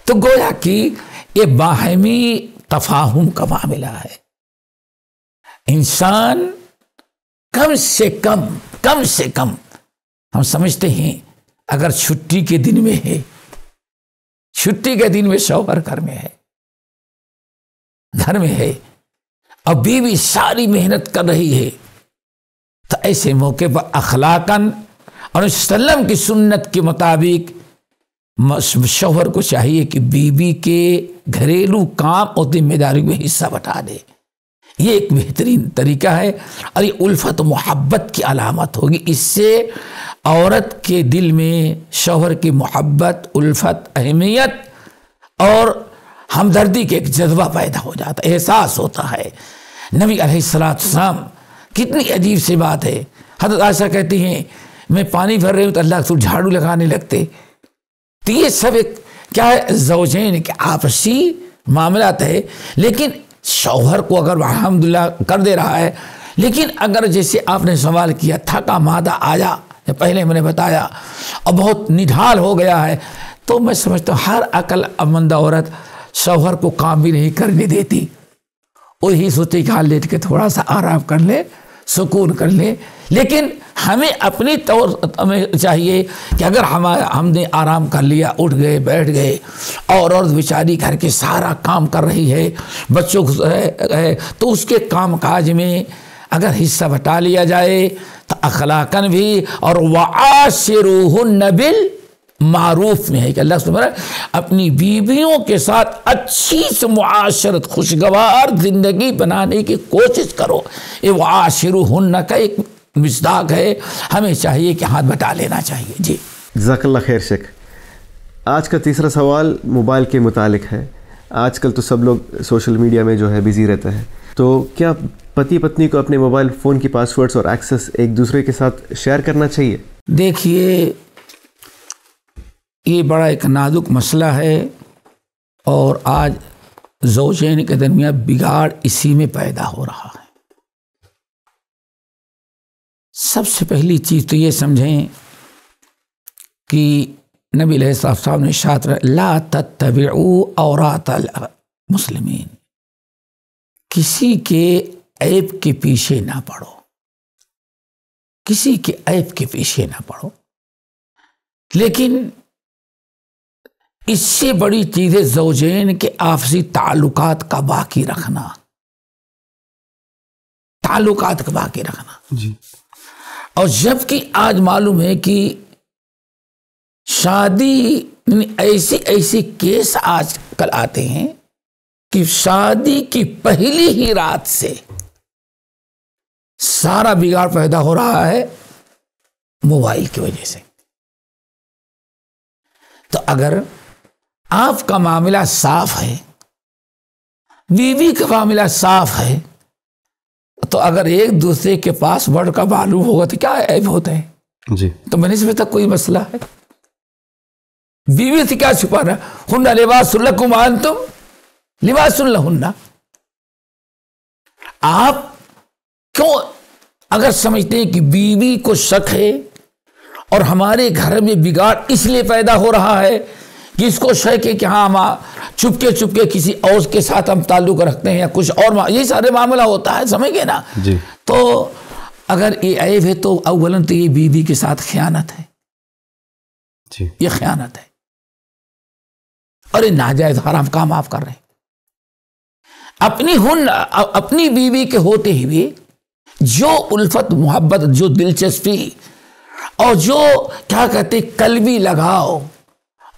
تو گویا کہ یہ باہمی تفاہم کا معاملہ ہے۔ انسان کم سے کم ہم سمجھتے ہیں اگر چھٹی کے دن میں ہے، چھٹی کے دن میں شوہر گھر میں ہے اور بیوی ساری محنت کر رہی ہے، تو ایسے موقع پر اخلاقاً اور وسلم کی سنت کے مطابق شوہر کو چاہیے کہ بیوی کے گھریلو کام اور ذمہ داری میں حصہ بٹا دے۔ یہ ایک بہترین طریقہ ہے اور یہ الفت و محبت کی علامت ہوگی۔ اس سے عورت کے دل میں شوہر کی محبت، الفت، اہمیت اور ہمدردی کے ایک جذبہ پیدا ہو جاتا ہے، احساس ہوتا ہے۔ نبی علیہ السلام کتنی عجیب سی بات ہے، حضرت عائشہ کہتی ہیں میں پانی بھر رہی ہوں تو اللہ کے رسول جھاڑو لگانے لگتے۔ تو یہ سب ایک کیا ہے، زوجین کے آپسی معاملات ہے۔ لیکن شوہر کو اگر الحمدللہ کر دے رہا ہے، لیکن اگر جیسے آپ نے سوال کیا تھکا مادہ آیا، پہلے میں نے بتایا، اور بہت نڈھال ہو گیا ہے، تو میں سمجھتا ہوں ہر عقل مند عورت شوہر کو کام بھی نہیں کرنے دیتی، وہی سوچے کہ لیٹ کے تھوڑا سا آرام کر لے، سکون کر لے۔ لیکن ہمیں اپنی طور میں چاہیے کہ اگر ہم نے آرام کر لیا، اٹھ گئے، بیٹھ گئے، اور عورت بیچاری گھر کے سارا کام کر رہی ہے، بچوں کو ہے، تو اس کے کام کاج میں اگر حصہ بٹا لیا جائے تو اخلاقاً بھی، اور وعاشروہن بالمعروف میں ہے کہ اللہ سبحانہ اپنی بیویوں کے ساتھ اچھی سے معاشرت، خوشگوار زندگی بنانے کی کوشش کرو۔ یہ وعاشروہن کا ایک مصداق ہے، ہمیں چاہیے کہ ہاتھ بٹا لینا چاہیے۔ جی جزاک اللہ خیر شیخ۔ آج کا تیسرا سوال موبائل کے متعلق ہے۔ آج کل تو سب لوگ سوشل میڈیا میں جو ہے بزی رہتے ہیں، تو کیا پتی پتنی کو اپنے موبائل فون کی پاسورڈز اور ایکسس ایک دوسرے کے ساتھ شیئر کرنا چاہیے؟ دیکھیے، یہ بڑا ایک نازک مسئلہ ہے، اور آج زوجین کے درمیان بگاڑ اسی میں پیدا ہو رہا ہے۔ سب سے پہلی چیز تو یہ سمجھیں کہ نبی علیہ السلام نے ارشاد لا تتبعوا عورات المسلمین، کسی کے عیب کے پیچھے نہ پڑو، کسی کے عیب کے پیچھے نہ پڑو۔ لیکن اس سے بڑی چیز ہے زوجین کے آپسی تعلقات کا باقی رکھنا، تعلقات کا باقی رکھنا۔ جی۔ اور جبکہ آج معلوم ہے کہ شادی ایسی کیس آج کل آتے ہیں کہ شادی کی پہلی ہی رات سے سارا بگاڑ پیدا ہو رہا ہے موبائل کی وجہ سے۔ تو اگر آپ کا معاملہ صاف ہے، بیوی کا معاملہ صاف ہے، تو اگر ایک دوسرے کے پاس ورڈ کا معلوم ہوگا تو کیا عیب ہوتا ہے؟ جی۔ تو میں نے سمجھتا کوئی مسئلہ ہے، بیوی سے کیا چھپانا؟ ہن لباس لکم وانتم لباس لہن۔ آپ کیوں اگر سمجھتے ہیں کہ بیوی کو شک ہے اور ہمارے گھر میں بگاڑ اس لیے پیدا ہو رہا ہے کہ اس کو شک ہے کہ ہاں ہم چپکے کسی اور کے ساتھ ہم تعلق رکھتے ہیں یا کچھ اور، یہ سارے معاملہ ہوتا ہے، سمجھ گئے نا؟ جی۔ تو اگر یہ عیب ہے تو اولاً تو یہ بیوی کے ساتھ خیانت ہے، جی، یہ خیانت ہے، اور یہ ناجائز حرام کام آپ کر رہے ہیں۔ اپنی بیوی کے ہوتے ہوئے جو الفت، محبت، جو دلچسپی اور جو کیا کہتے قلبی لگاؤ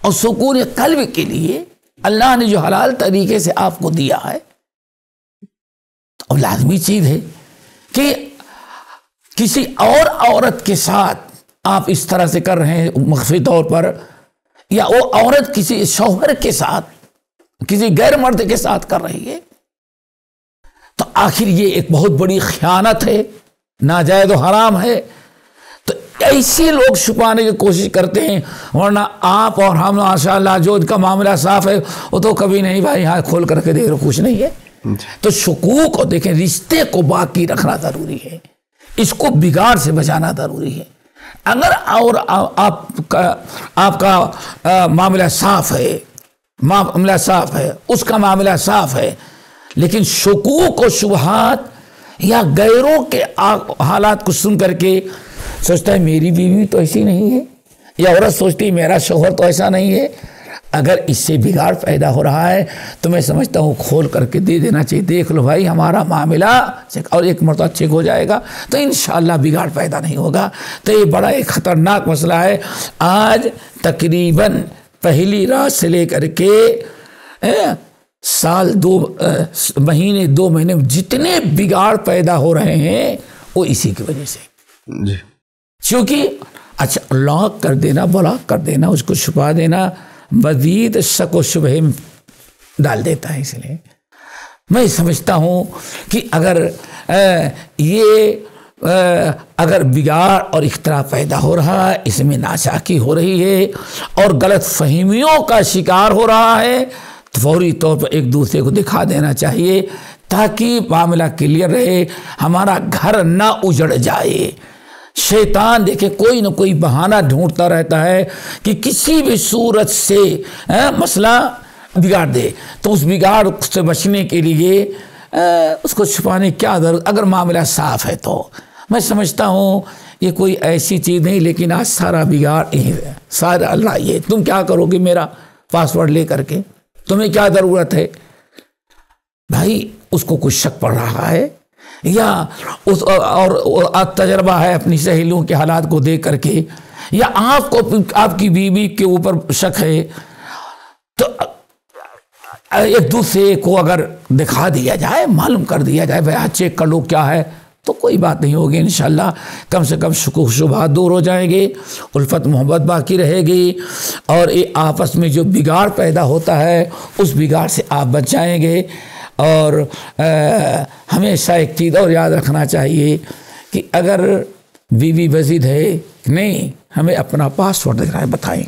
اور سکون قلب کے لیے اللہ نے جو حلال طریقے سے آپ کو دیا ہے، اور لازمی چیز ہے کہ کسی اور عورت کے ساتھ آپ اس طرح سے کر رہے ہیں مخفی طور پر، یا وہ عورت کسی شوہر کے ساتھ، کسی غیر مرد کے ساتھ کر رہی ہے، تو آخر یہ ایک بہت بڑی خیانت ہے، ناجائز و حرام ہے۔ تو ایسے لوگ چھپانے کی کوشش کرتے ہیں، ورنہ آپ اور ہم ماشاءاللہ جو کا معاملہ صاف ہے وہ تو کبھی نہیں بھائی یہاں کھول کر کے دیکھ رہے کچھ نہیں ہے۔ تو شکوک کو دیکھیں، رشتے کو باقی رکھنا ضروری ہے، اس کو بگاڑ سے بچانا ضروری ہے۔ اگر اور آپ کا معاملہ صاف ہے، اس کا معاملہ صاف ہے، لیکن شکوک و شبہات یا غیروں کے حالات کو سن کر کے سوچتا ہے میری بیوی تو ایسی نہیں ہے، یا عورت سوچتی ہے میرا شوہر تو ایسا نہیں ہے، اگر اس سے بگاڑ پیدا ہو رہا ہے تو میں سمجھتا ہوں کھول کر کے دے دینا چاہیے، دیکھ لو بھائی ہمارا معاملہ، اور ایک مرتبہ چیک ہو جائے گا تو انشاءاللہ بگاڑ پیدا نہیں ہوگا۔ تو یہ بڑا ایک خطرناک مسئلہ ہے۔ آج تقریباً پہلی رات سے لے کر کے سال 2 مہینے 2 مہینے جتنے بگاڑ پیدا ہو رہے ہیں وہ اسی کی وجہ سے، جی، کیونکہ اچھا لاک کر دینا، بلاک کر دینا، اس کو چھپا دینا مزید شک و شبہ ڈال دیتا ہے۔ اس لیے میں سمجھتا ہوں کہ اگر بگاڑ اور اختلاف پیدا ہو رہا ہے، اس میں ناچاکی ہو رہی ہے اور غلط فہمیوں کا شکار ہو رہا ہے، تو فوری طور پر ایک دوسرے کو دکھا دینا چاہیے تاکہ معاملہ کلیئر رہے، ہمارا گھر نہ اجڑ جائے۔ شیطان دیکھیں کوئی نہ کوئی بہانہ ڈھونڈتا رہتا ہے کہ کسی بھی صورت سے مسئلہ بگاڑ دے، تو اس بگاڑ سے بچنے کے لیے اس کو چھپانے کیا ضرورت، اگر معاملہ صاف ہے تو میں سمجھتا ہوں یہ کوئی ایسی چیز نہیں۔ لیکن آج سارا بگاڑ سارا اللہ، یہ تم کیا کرو گے میرا پاسورڈ لے کر کے، تمہیں کیا ضرورت ہے بھائی؟ اس کو کچھ شک پڑ رہا ہے یا اور تجربہ ہے اپنی سہیلیوں کے حالات کو دیکھ کر کے، یا آپ کو آپ کی بیوی کے اوپر شک ہے، تو ایک دوسرے کو اگر دکھا دیا جائے، معلوم کر دیا جائے بھائی چیک کر لو کیا ہے، تو کوئی بات نہیں ہوگی انشاءاللہ۔ کم سے کم شکوک شبہات دور ہو جائیں گے، الفت محبت باقی رہے گی، اور آپس میں جو بگاڑ پیدا ہوتا ہے اس بگاڑ سے آپ بچ جائیں گے۔ اور ہمیشہ ایک چیز اور یاد رکھنا چاہیے کہ اگر بیوی وزید ہے نہیں، ہمیں اپنا پاسورڈ دے رہا ہے بتائیں۔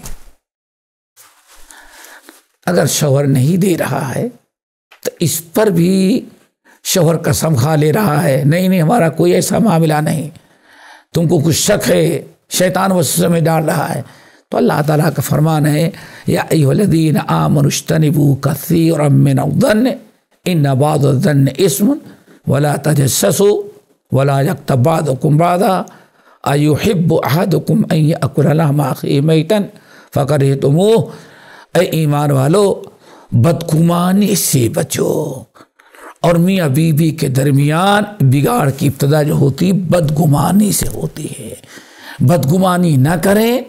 اگر شوہر نہیں دے رہا ہے تو اس پر بھی شوہر قسم کھا لے رہا ہے نہیں ہمارا کوئی ایسا معاملہ نہیں، تم کو کچھ شک ہے، شیطان وسوسے میں ڈال رہا ہے، تو اللہ تعالیٰ کا فرمان ہے یا ایھا الذین آمنوا اجتنبوا کثیرا من الظن ان بعض الظن اسم ولا تجسسوا ولا یغتب بعضکم بعضا ایحب احدکم ان یأکل لحم اخیہ میتا فکرہتموہ۔ اے ایمان والو بدگمانی سے بچو، اور میاں بیوی کے درمیان بگاڑ کی ابتدا جو ہوتی بدگمانی سے ہوتی ہے، بدگمانی نہ کریں۔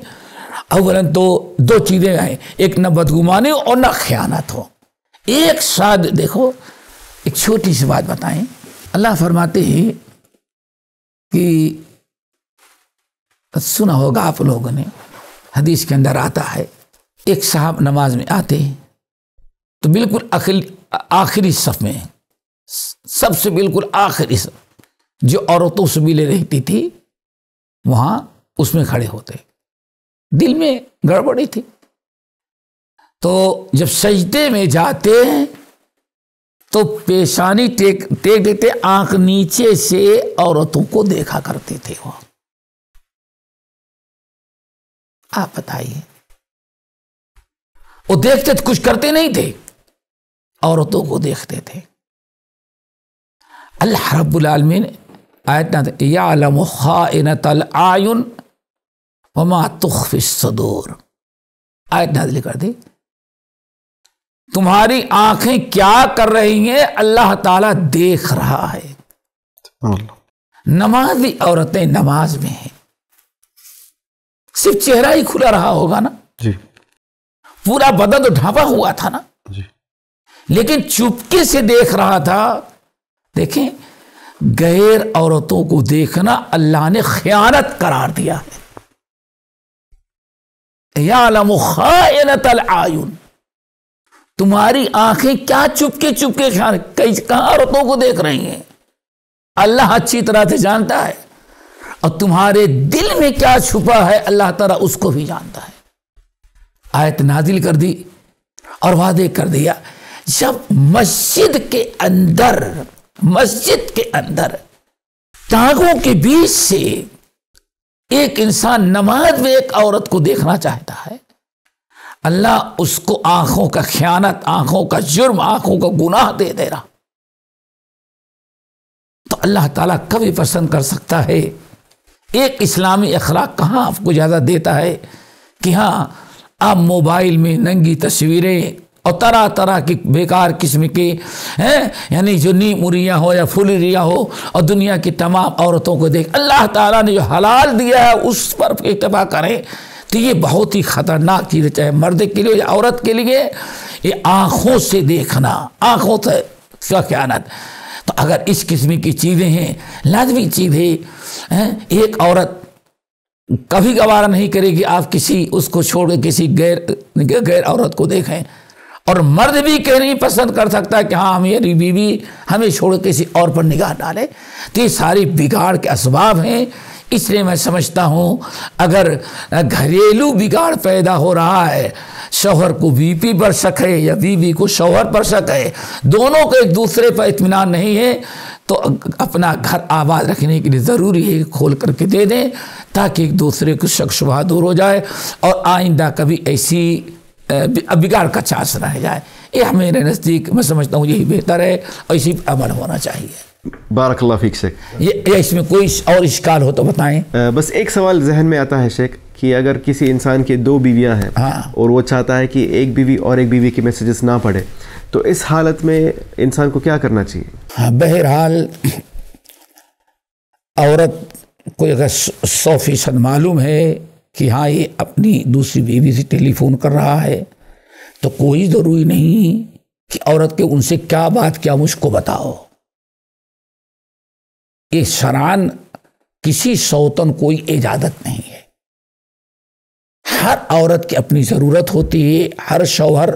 اولاً تو 2 چیزیں ہیں، ایک نہ بدگمانی اور نہ خیانت ہو، ایک ساتھ۔ دیکھو ایک چھوٹی سی بات بتائیں، اللہ فرماتے ہیں کہ سنا ہوگا آپ لوگوں نے، حدیث کے اندر آتا ہے ایک صاحب نماز میں آتے ہیں تو بالکل آخری صف میں، سب سے بالکل آخری صف، جو عورتوں سے ملے رہتی تھی وہاں اس میں کھڑے ہوتے، دل میں گڑبڑی تھی، تو جب سجدے میں جاتے تو پیشانی ٹیک دیتے، آنکھ نیچے سے عورتوں کو دیکھا کرتے تھے وہ۔ آپ بتائیے، وہ دیکھتے تھے، کچھ کرتے نہیں تھے، عورتوں کو دیکھتے تھے۔ اللہ رب العالمین آیت نہ یعلم خائنۃ الاعین وما تخفی الصدور، آیت نازل کر دی، تمہاری آنکھیں کیا کر رہی ہیں اللہ تعالیٰ دیکھ رہا ہے۔ نمازی عورتیں نماز میں ہیں، صرف چہرہ ہی کھلا رہا ہوگا نا جی، پورا بدن تو ڈھانپا ہوا تھا نا جی، لیکن چپکے سے دیکھ رہا تھا دیکھیں غیر عورتوں کو دیکھنا اللہ نے خیانت قرار دیا ہے. یعلم خائنۃ العیون، تمہاری آنکھیں کیا چپکے چپکے کہاں عورتوں کو دیکھ رہی ہیں، اللہ اچھی طرح سے جانتا ہے. اور تمہارے دل میں کیا چھپا ہے اللہ تعالیٰ اس کو بھی جانتا ہے. آیت نازل کر دی اور وعدے کر دیا جب مسجد کے اندر ٹانگوں کے بیچ سے ایک انسان نماز میں ایک عورت کو دیکھنا چاہتا ہے، اللہ اس کو آنکھوں کا خیانت، آنکھوں کا جرم، آنکھوں کا گناہ دے دے رہا. تو اللہ تعالیٰ کبھی پسند کر سکتا ہے. ایک اسلامی اخلاق کہاں آپ کو اجازت دیتا ہے کہ ہاں آپ موبائل میں ننگی تصویریں اور طرح طرح کی بیکار قسم کے یعنی جو نیم مریا ہو یا فلریا ہو اور دنیا کی تمام عورتوں کو دیکھ. اللہ تعالیٰ نے جو حلال دیا ہے اس پر اتباع کریں تو یہ بہت ہی خطرناک چیز ہے، چاہے مرد کے لیے یا عورت کے لیے. یہ آنکھوں سے دیکھنا، آنکھوں سے خیانت. تو اگر اس قسم کی چیزیں ہیں، لازمی چیز ہے. ایک عورت کبھی گوارا نہیں کرے گی آپ اس کو چھوڑ کے کسی غیر عورت کو دیکھیں، اور مرد بھی نہیں پسند کر سکتا کہ ہاں میری بیوی ہمیں چھوڑ کے کسی اور پر نگاہ ڈالے. تو یہ ساری بگاڑ کے اسباب ہیں. اس لیے میں سمجھتا ہوں اگر گھریلو بگاڑ پیدا ہو رہا ہے، شوہر کو بیوی پر شک ہے یا بیوی کو شوہر پر شک ہے، دونوں کو ایک دوسرے پر اطمینان نہیں ہے، تو اپنا گھر آباد رکھنے کے لیے ضروری ہے کہ کھول کر کے دے دیں تاکہ ایک دوسرے کو شک شبہ دور ہو جائے اور آئندہ کبھی ایسی بگاڑ کا چانس نہ رہ جائے. یہ میرے نزدیک میں سمجھتا ہوں یہی بہتر ہے اور اسی پر عمل ہونا چاہیے. بارک اللہ فیک شیخ. یہ اس میں کوئی اور اشکال ہو تو بتائیں. بس ایک سوال ذہن میں آتا ہے شیخ کہ اگر کسی انسان کے 2 بیویاں ہیں اور وہ چاہتا ہے کہ ایک بیوی اور ایک بیوی کے میسیجز نہ پڑھے، تو اس حالت میں انسان کو کیا کرنا چاہیے؟ بہرحال عورت کو اگر 100% معلوم ہے کہ ہاں یہ اپنی دوسری بیوی سے ٹیلی فون کر رہا ہے تو کوئی ضروری نہیں کہ عورت کے ان سے کیا بات کیا مجھ کو بتاؤ. یہ شرعاً کسی سوتن کوئی اجازت نہیں ہے. ہر عورت کی اپنی ضرورت ہوتی ہے، ہر شوہر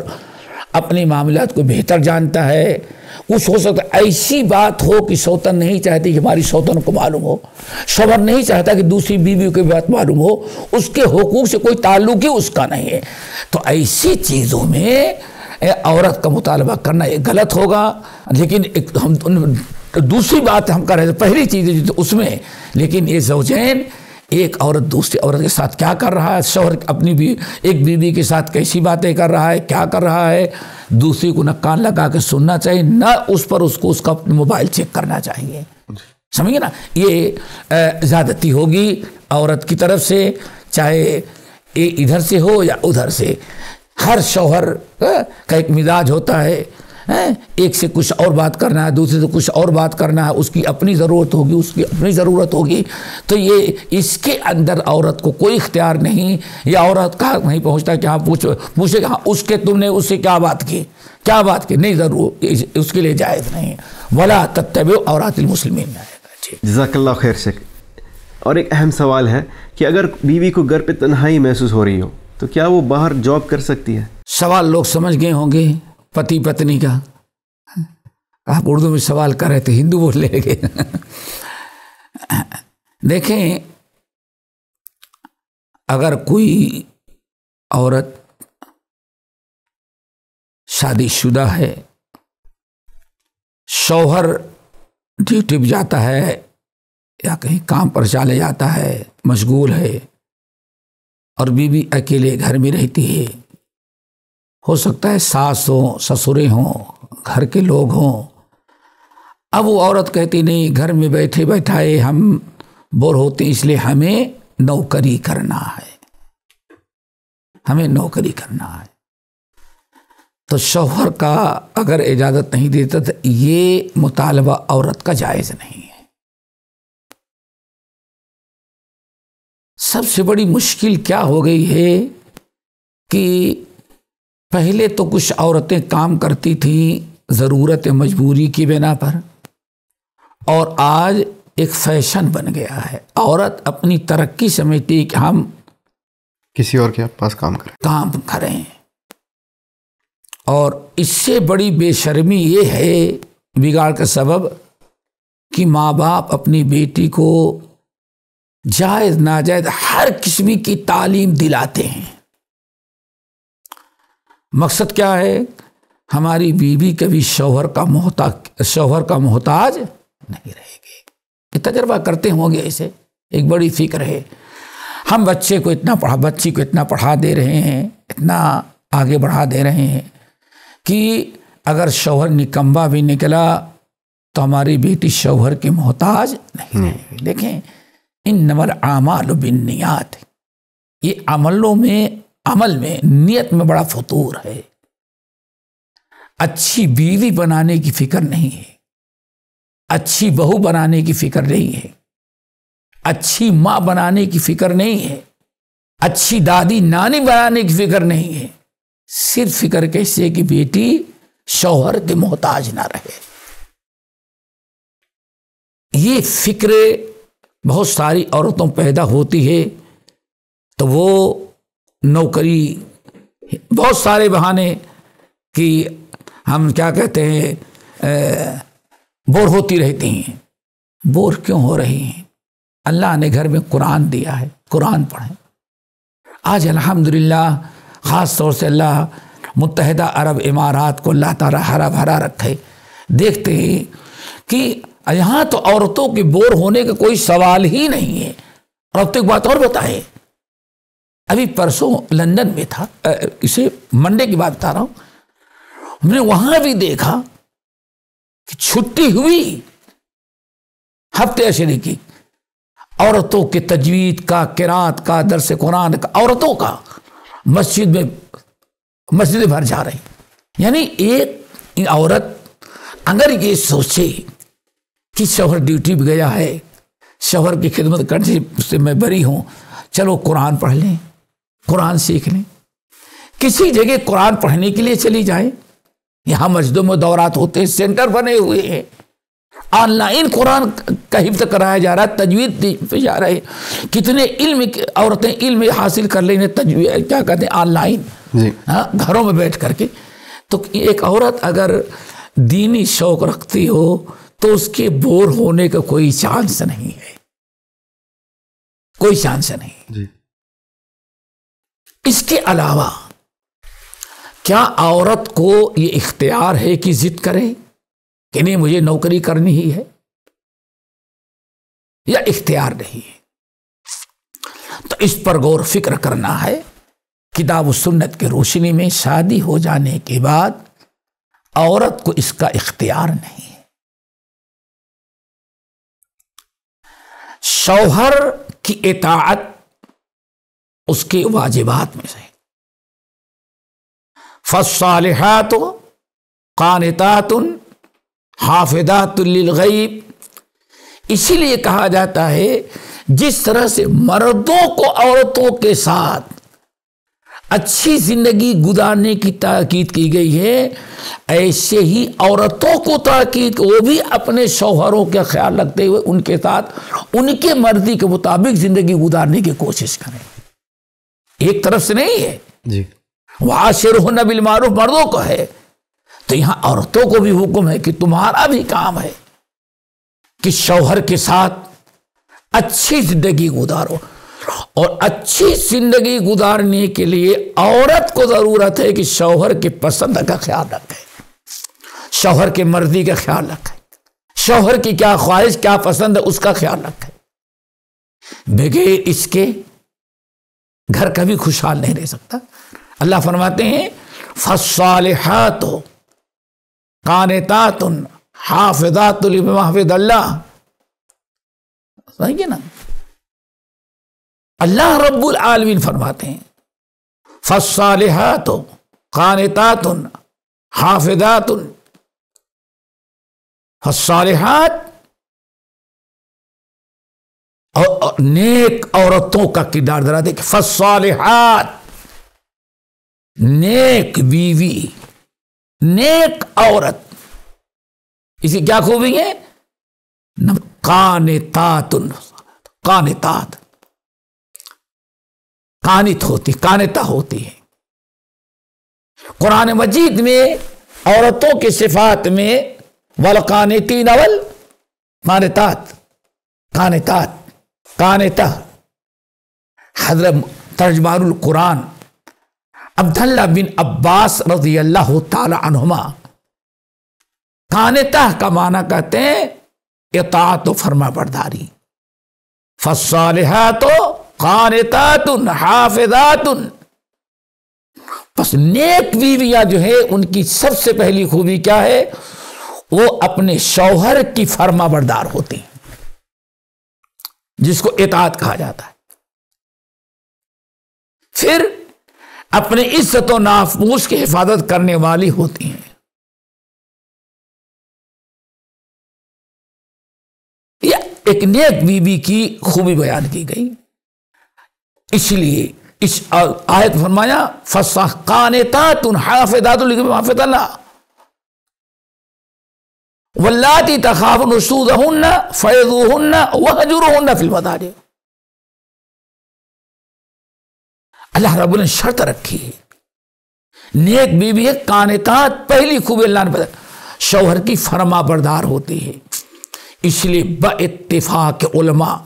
اپنے معاملات کو بہتر جانتا ہے. کچھ ہو سکتا ہے ایسی بات ہو کہ سوتن نہیں چاہتی کہ ہماری سوتن کو معلوم ہو، شوہر نہیں چاہتا کہ دوسری بیوی کی بات معلوم ہو، اس کے حقوق سے کوئی تعلق ہی اس کا نہیں ہے. تو ایسی چیزوں میں عورت کا مطالبہ کرنا یہ غلط ہوگا. لیکن ہم دوسری بات ہم کر رہے تھے، پہلی چیز اس میں، لیکن یہ زوجین ایک عورت دوسری عورت کے ساتھ کیا کر رہا ہے، شوہر اپنی بھی ایک بیوی کے ساتھ کیسی باتیں کر رہا ہے، کیا کر رہا ہے، دوسری کو نہ کان لگا کے سننا چاہیے، نہ اس پر اس کا موبائل چیک کرنا چاہیے. سمجھے نا، یہ زیادتی ہوگی عورت کی طرف سے، چاہے ادھر سے ہو یا ادھر سے. ہر شوہر کا ایک مزاج ہوتا ہے، ایک سے کچھ اور بات کرنا ہے، دوسرے سے کچھ اور بات کرنا ہے، اس کی اپنی ضرورت ہوگی، اس کی اپنی ضرورت ہوگی. تو یہ اس کے اندر عورت کو کوئی اختیار نہیں، یا عورت کا نہیں پہنچتا کہ ہاں پوچھے کہ ہاں اس کے تم نے اس سے کیا بات کی، نہیں، ضرور اس کے لیے جائز نہیں. ولا تتبعوا عورات المسلمین. جزاک اللہ خیر شیخ. اور ایک اہم سوال ہے کہ اگر بیوی کو گھر پہ تنہائی محسوس ہو رہی ہو تو کیا وہ باہر جاب کر سکتی ہے؟ سوال لوگ سمجھ گئے ہوں گے پتی پتنی کا. آپ اردو میں سوال کر رہے تھے، ہندو بول لے گے. دیکھیں، اگر کوئی عورت شادی شدہ ہے، شوہر ڈیوٹی پہ جاتا ہے یا کہیں کام پر چلے جاتا ہے، مشغول ہے، اور بیوی اکیلے گھر میں رہتی ہے، ہو سکتا ہے ساس ہوں، سسرے ہوں، گھر کے لوگ ہوں. اب وہ عورت کہتی نہیں، گھر میں بیٹھے بیٹھائے ہم بور ہوتے ہیں، اس لیے ہمیں نوکری کرنا ہے، ہمیں نوکری کرنا ہے. تو شوہر کا اگر اجازت نہیں دیتا تو یہ مطالبہ عورت کا جائز نہیں ہے. سب سے بڑی مشکل کیا ہو گئی ہے کہ پہلے تو کچھ عورتیں کام کرتی تھیں ضرورت مجبوری کی بنا پر، اور آج ایک فیشن بن گیا ہے، عورت اپنی ترقی سمجھتی ہے کہ ہم کسی اور کے پاس کام کریں، اور اس سے بڑی بے شرمی یہ ہے بگاڑ کا سبب کہ ماں باپ اپنی بیٹی کو جائز ناجائز ہر قسم کی تعلیم دلاتے ہیں۔ مقصد کیا ہے؟ ہماری بیوی کبھی شوہر کا محتاج نہیں رہے گی۔ یہ تجربہ کرتے ہوں گے، اسے ایک بڑی فکر ہے۔ ہم بچی کو اتنا پڑھا دے رہے ہیں، اتنا آگے بڑھا دے رہے ہیں کہ اگر شوہر نکمبا بھی نکلا تو ہماری بیٹی شوہر کی محتاج نہیں رہے گی۔ دیکھیں، انما الاعمال بالنیات، یہ عمل میں نیت میں بڑا فطور ہے۔ اچھی بیوی بنانے کی فکر نہیں ہے، اچھی بہو بنانے کی فکر نہیں ہے، اچھی ماں بنانے کی فکر نہیں ہے، اچھی دادی نانی بنانے کی فکر نہیں ہے، صرف فکر کیسے کہ بیٹی شوہر کے محتاج نہ رہے۔ یہ فکر بہت ساری عورتوں پیدا ہوتی ہے تو وہ نوکری، بہت سارے بہانے کہ ہم کیا کہتے ہیں بور ہوتی رہتی ہیں۔ بور کیوں ہو رہی ہیں؟ اللہ نے گھر میں قرآن دیا ہے، قرآن پڑھیں۔ آج الحمدللہ خاص طور سے اللہ متحدہ عرب امارات کو اللہ تعالیٰ ہرا بھرا رکھے، دیکھتے ہیں کہ یہاں تو عورتوں کے بور ہونے کا کوئی سوال ہی نہیں ہے۔ اور اب تو ایک بات اور بتائے، ابھی پرسوں لندن میں تھا، اسے منڈے کی بات بتا رہا ہوں، ہم نے وہاں بھی دیکھا کہ چھٹی ہوئی ہفتے عشرے کی، عورتوں کے تجوید کا، قرات کا، درس قرآن کا، عورتوں کا مسجد بھر جا رہی۔ یعنی ایک عورت اگر یہ سوچے کہ شوہر ڈیوٹی پہ گیا ہے، شوہر کی خدمت کرنے سے میں بری ہوں، چلو قرآن پڑھ لیں، قرآن سیکھ لیں، کسی جگہ قرآن پڑھنے کے لیے چلی جائیں۔ یہاں مسجدوں میں دورات ہوتے ہیں، سینٹر بنے ہوئے ہیں، آن لائن قرآن کا حفظ کرایا جا رہا ہے، تجوید پہ جا رہے ہیں، کتنے عورتیں علم حاصل کر لیں، تجوید کیا کہتے ہیں آن لائن، گھروں میں بیٹھ کر کے۔ تو ایک عورت اگر دینی شوق رکھتی ہو تو اس کے بور ہونے کا کوئی چانس نہیں ہے، کوئی چانس نہیں جی۔ اس کے علاوہ کیا عورت کو یہ اختیار ہے کہ ضد کرے کہ نہیں مجھے نوکری کرنی ہی ہے، یا اختیار نہیں ہے؟ تو اس پر غور فکر کرنا ہے۔ کتاب و سنت کی روشنی میں شادی ہو جانے کے بعد عورت کو اس کا اختیار نہیں ہے۔ شوہر کی اطاعت اس کے واجبات میں سے، فالصالحات قانتات حافظات للغیب، اسی لیے کہا جاتا ہے جس طرح سے مردوں کو عورتوں کے ساتھ اچھی زندگی گزارنے کی تاکید کی گئی ہے، ایسے ہی عورتوں کو تاکید وہ بھی اپنے شوہروں کا خیال رکھتے ہوئے ان کے ساتھ ان کے مرضی کے مطابق زندگی گزارنے کی کوشش کریں۔ ایک طرف سے نہیں ہے جی، وَعَاشِرْهُنَّ بِالْمَعْرُوفِ مردوں کو ہے، تو یہاں عورتوں کو بھی حکم ہے کہ تمہارا بھی کام ہے کہ شوہر کے ساتھ اچھی زندگی گزارو، اور اچھی زندگی گزارنے کے لیے عورت کو ضرورت ہے کہ شوہر کے پسند کا خیال رکھے، شوہر کے مرضی کا خیال رکھے، شوہر کی کیا خواہش کیا پسند ہے اس کا خیال رکھے۔ بغیر اس کے گھر کبھی خوشحال نہیں رہ سکتا۔ اللہ فرماتے ہیں فالصالحات قانتات حافظات لما حفظ اللہ، صحیح ہے نا؟ اللہ رب العالمین فرماتے ہیں فالصالحات قانتات حافظات، فالصالحات اور نیک عورتوں کا کردار ذرا دیکھ، فالصالحات نیک بیوی، نیک عورت، اسی کیا خوبی ہے؟ قانتات، قانتات قانت ہوتی، قانتا ہوتی ہے۔ قرآن مجید میں عورتوں کی صفات میں والقانتین والقانتات، قانتات، قانتہ، حضرت ترجمان القرآن عبداللہ بن عباس رضی اللہ تعالی عنہما قانتہ کا معنی کہتے ہیں اطاعت و فرما برداری۔ فالصالحات قانتات حافظات، بس نیک بیویاں جو ہے ان کی سب سے پہلی خوبی کیا ہے؟ وہ اپنے شوہر کی فرما بردار ہوتی ہیں، جس کو اطاعت کہا جاتا ہے۔ پھر اپنے عزت و ناموس کی حفاظت کرنے والی ہوتی ہیں۔ یہ ایک نیک بیوی کی خوبی بیان کی گئی، اس لیے اس آیت فرمایا قانتات حافظات لما حفظ اللہ واللاتی تخافون نشوزہن فعظوہن واہجروہن فی المضاجع۔ اللہ رب نے شرط رکھی ہے، نیک بیوی ہے قانتات، پہلی خوبی اللہ نے بتایا شوہر کی فرما بردار ہوتی ہے، اس لیے باتفاق علماء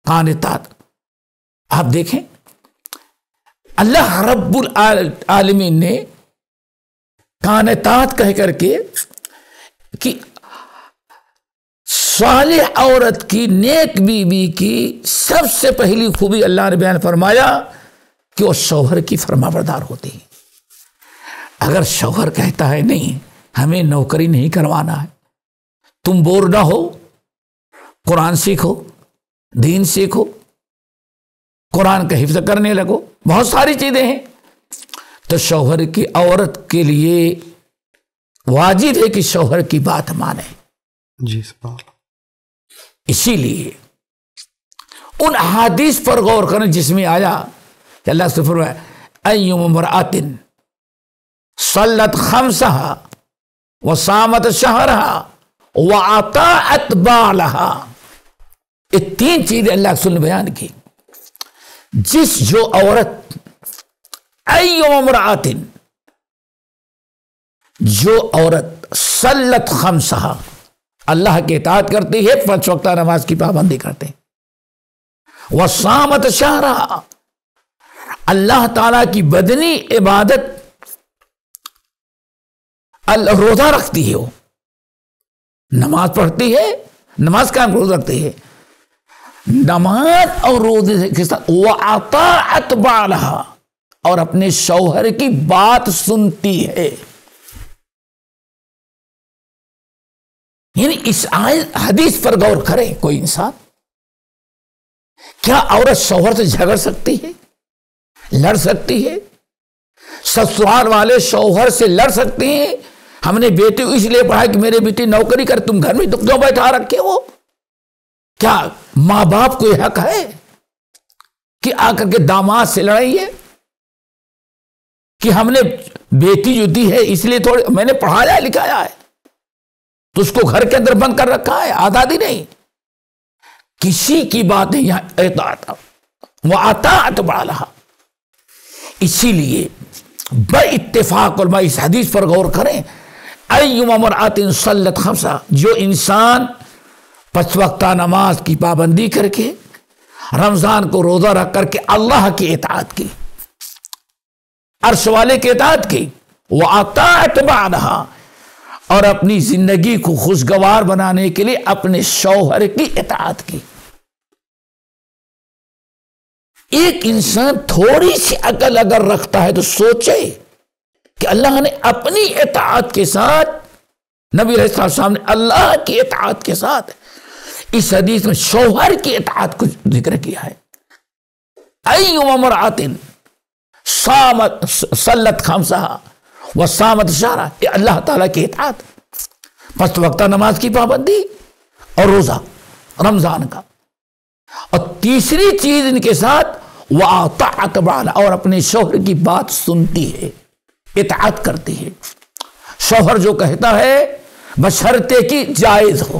قانتات۔ آپ دیکھیں اللہ رب العالمین نے قانتات کہہ کر کے کہ صالح عورت کی، نیک بیوی کی سب سے پہلی خوبی اللہ نے بیان فرمایا کہ وہ شوہر کی فرما بردار ہوتی ہے۔ اگر شوہر کہتا ہے نہیں ہمیں نوکری نہیں کروانا ہے، تم بور نہ ہو، قرآن سیکھو، دین سیکھو، قرآن کا حفظ کرنے لگو، بہت ساری چیزیں ہیں، تو شوہر کی عورت کے لیے واجب ہے کہ شوہر کی بات مانے۔ جی، اسی لیے ان احادیث پر غور کریں جس میں آیا کہ اللہ سے فرمایا ایما امرأۃ صلت خمسہا وصامت شہرہا واطاعت بالہا، یہ تین چیزیں اللہ کے رسول نے بیان کی۔ جس جو عورت ایما امرأۃ، جو عورت صلت خمسہا، اللہ کی اطاعت کرتی ہے، 5 وقتہ نماز کی پابندی کرتے ہیں، وصامت شہرہا، اللہ تعالی کی بدنی عبادت روزہ رکھتی ہے، وہ نماز پڑھتی ہے، نماز قائم روزہ رکھتی ہے، نماز اور روزے کے ساتھ وَأَطَاعَتْ بَعْلَهَا، اور اپنے شوہر کی بات سنتی ہے۔ یعنی اس حدیث پر غور کرے کوئی انسان، کیا عورت شوہر سے جھگڑ سکتی ہے، لڑ سکتی ہے؟ سسرال والے شوہر سے لڑ سکتے ہیں؟ ہم نے بیٹے اس لیے پڑھا کہ میرے بیٹی نوکری کر، تم گھر میں کیوں بیٹھا رکھے ہو؟ کیا ماں باپ کو یہ حق ہے کہ آ کر کے داماد سے لڑائیے کہ ہم نے بیٹی جو دی ہے اس لیے تھوڑی میں نے پڑھایا لکھایا ہے تو اس کو گھر کے اندر بند کر رکھا ہے؟ آزادی نہیں، کسی کی بات نہیں، یہاں اطاعت وَأَطَاعَتْ بَعْلَهَا۔ اسی لیے باتفاق علماء اس حدیث پر غور کریں، ایما امرأۃ صلت خمسہ، جو انسان 5 وقتہ نماز کی پابندی کر کے، رمضان کو روزہ رکھ کر کے اللہ کی اطاعت کی، عرش والے کی اطاعت کی، وَأَطَاعَتْ بَعْلَهَا، اور اپنی زندگی کو خوشگوار بنانے کے لیے اپنے شوہر کی اطاعت کی۔ ایک انسان تھوڑی سی عقل اگر رکھتا ہے تو سوچے کہ اللہ نے اپنی اطاعت کے ساتھ، نبی علیہ السلام نے اللہ کی اطاعت کے ساتھ اس حدیث میں شوہر کی اطاعت کو ذکر کیا ہے۔ ایما امرأۃ صلت خمسہا وصامت شہرہا، یہ اللہ تعالیٰ کی اطاعت، 5 وقتہ نماز کی پابندی اور روزہ رمضان کا، اور تیسری چیز ان کے ساتھ وَأَطَاعَتْ بَعْلَهَا، اور اپنے شوہر کی بات سنتی ہے، اطاعت کرتی ہے۔ شوہر جو کہتا ہے بشرطے کی جائز ہو،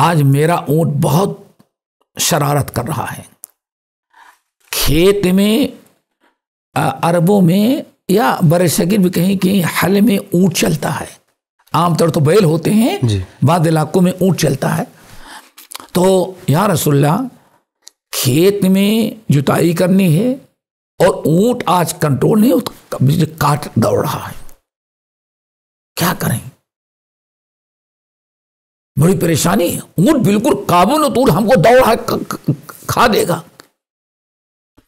آج میرا اونٹ بہت شرارت کر رہا ہے. کھیت میں عربوں میں یا بر صغیر بھی کہیں کہیں حل میں اونٹ چلتا ہے. عام طور تو بیل ہوتے ہیں, بعض علاقوں میں اونٹ چلتا ہے. تو یا رسول اللہ کھیت میں جتائی کرنی ہے اور اونٹ آج کنٹرول نہیں, کاٹ دوڑ رہا ہے, کیا کریں؟ بڑی پریشانی ہے. اونٹ بالکل قابو نہ, اونٹ ہم کو دوڑ رہا ہے, کھا دے گا.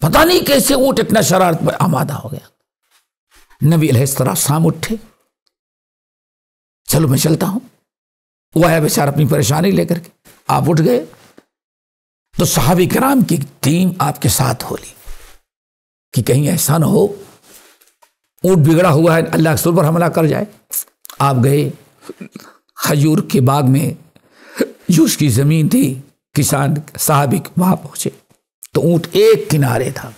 پتہ نہیں کیسے اونٹ اتنا شرارت میں آمادہ ہو گیا. نبی علیہ السلام اٹھے, چلو میں چلتا ہوں. وہ آیا بیچارہ اپنی پریشانی لے کر کے, آپ اٹھ گئے تو صحابہ کرام کی ٹیم آپ کے ساتھ ہو لی کہ کہیں ایسا نہ ہو اونٹ بگڑا ہوا ہے, اللہ کے رسول پر حملہ کر جائے. آپ گئے کھجور کے باغ میں, جو اس کی زمین تھی, کسان صحابی وہاں پہنچے تو اونٹ ایک کنارے تھا.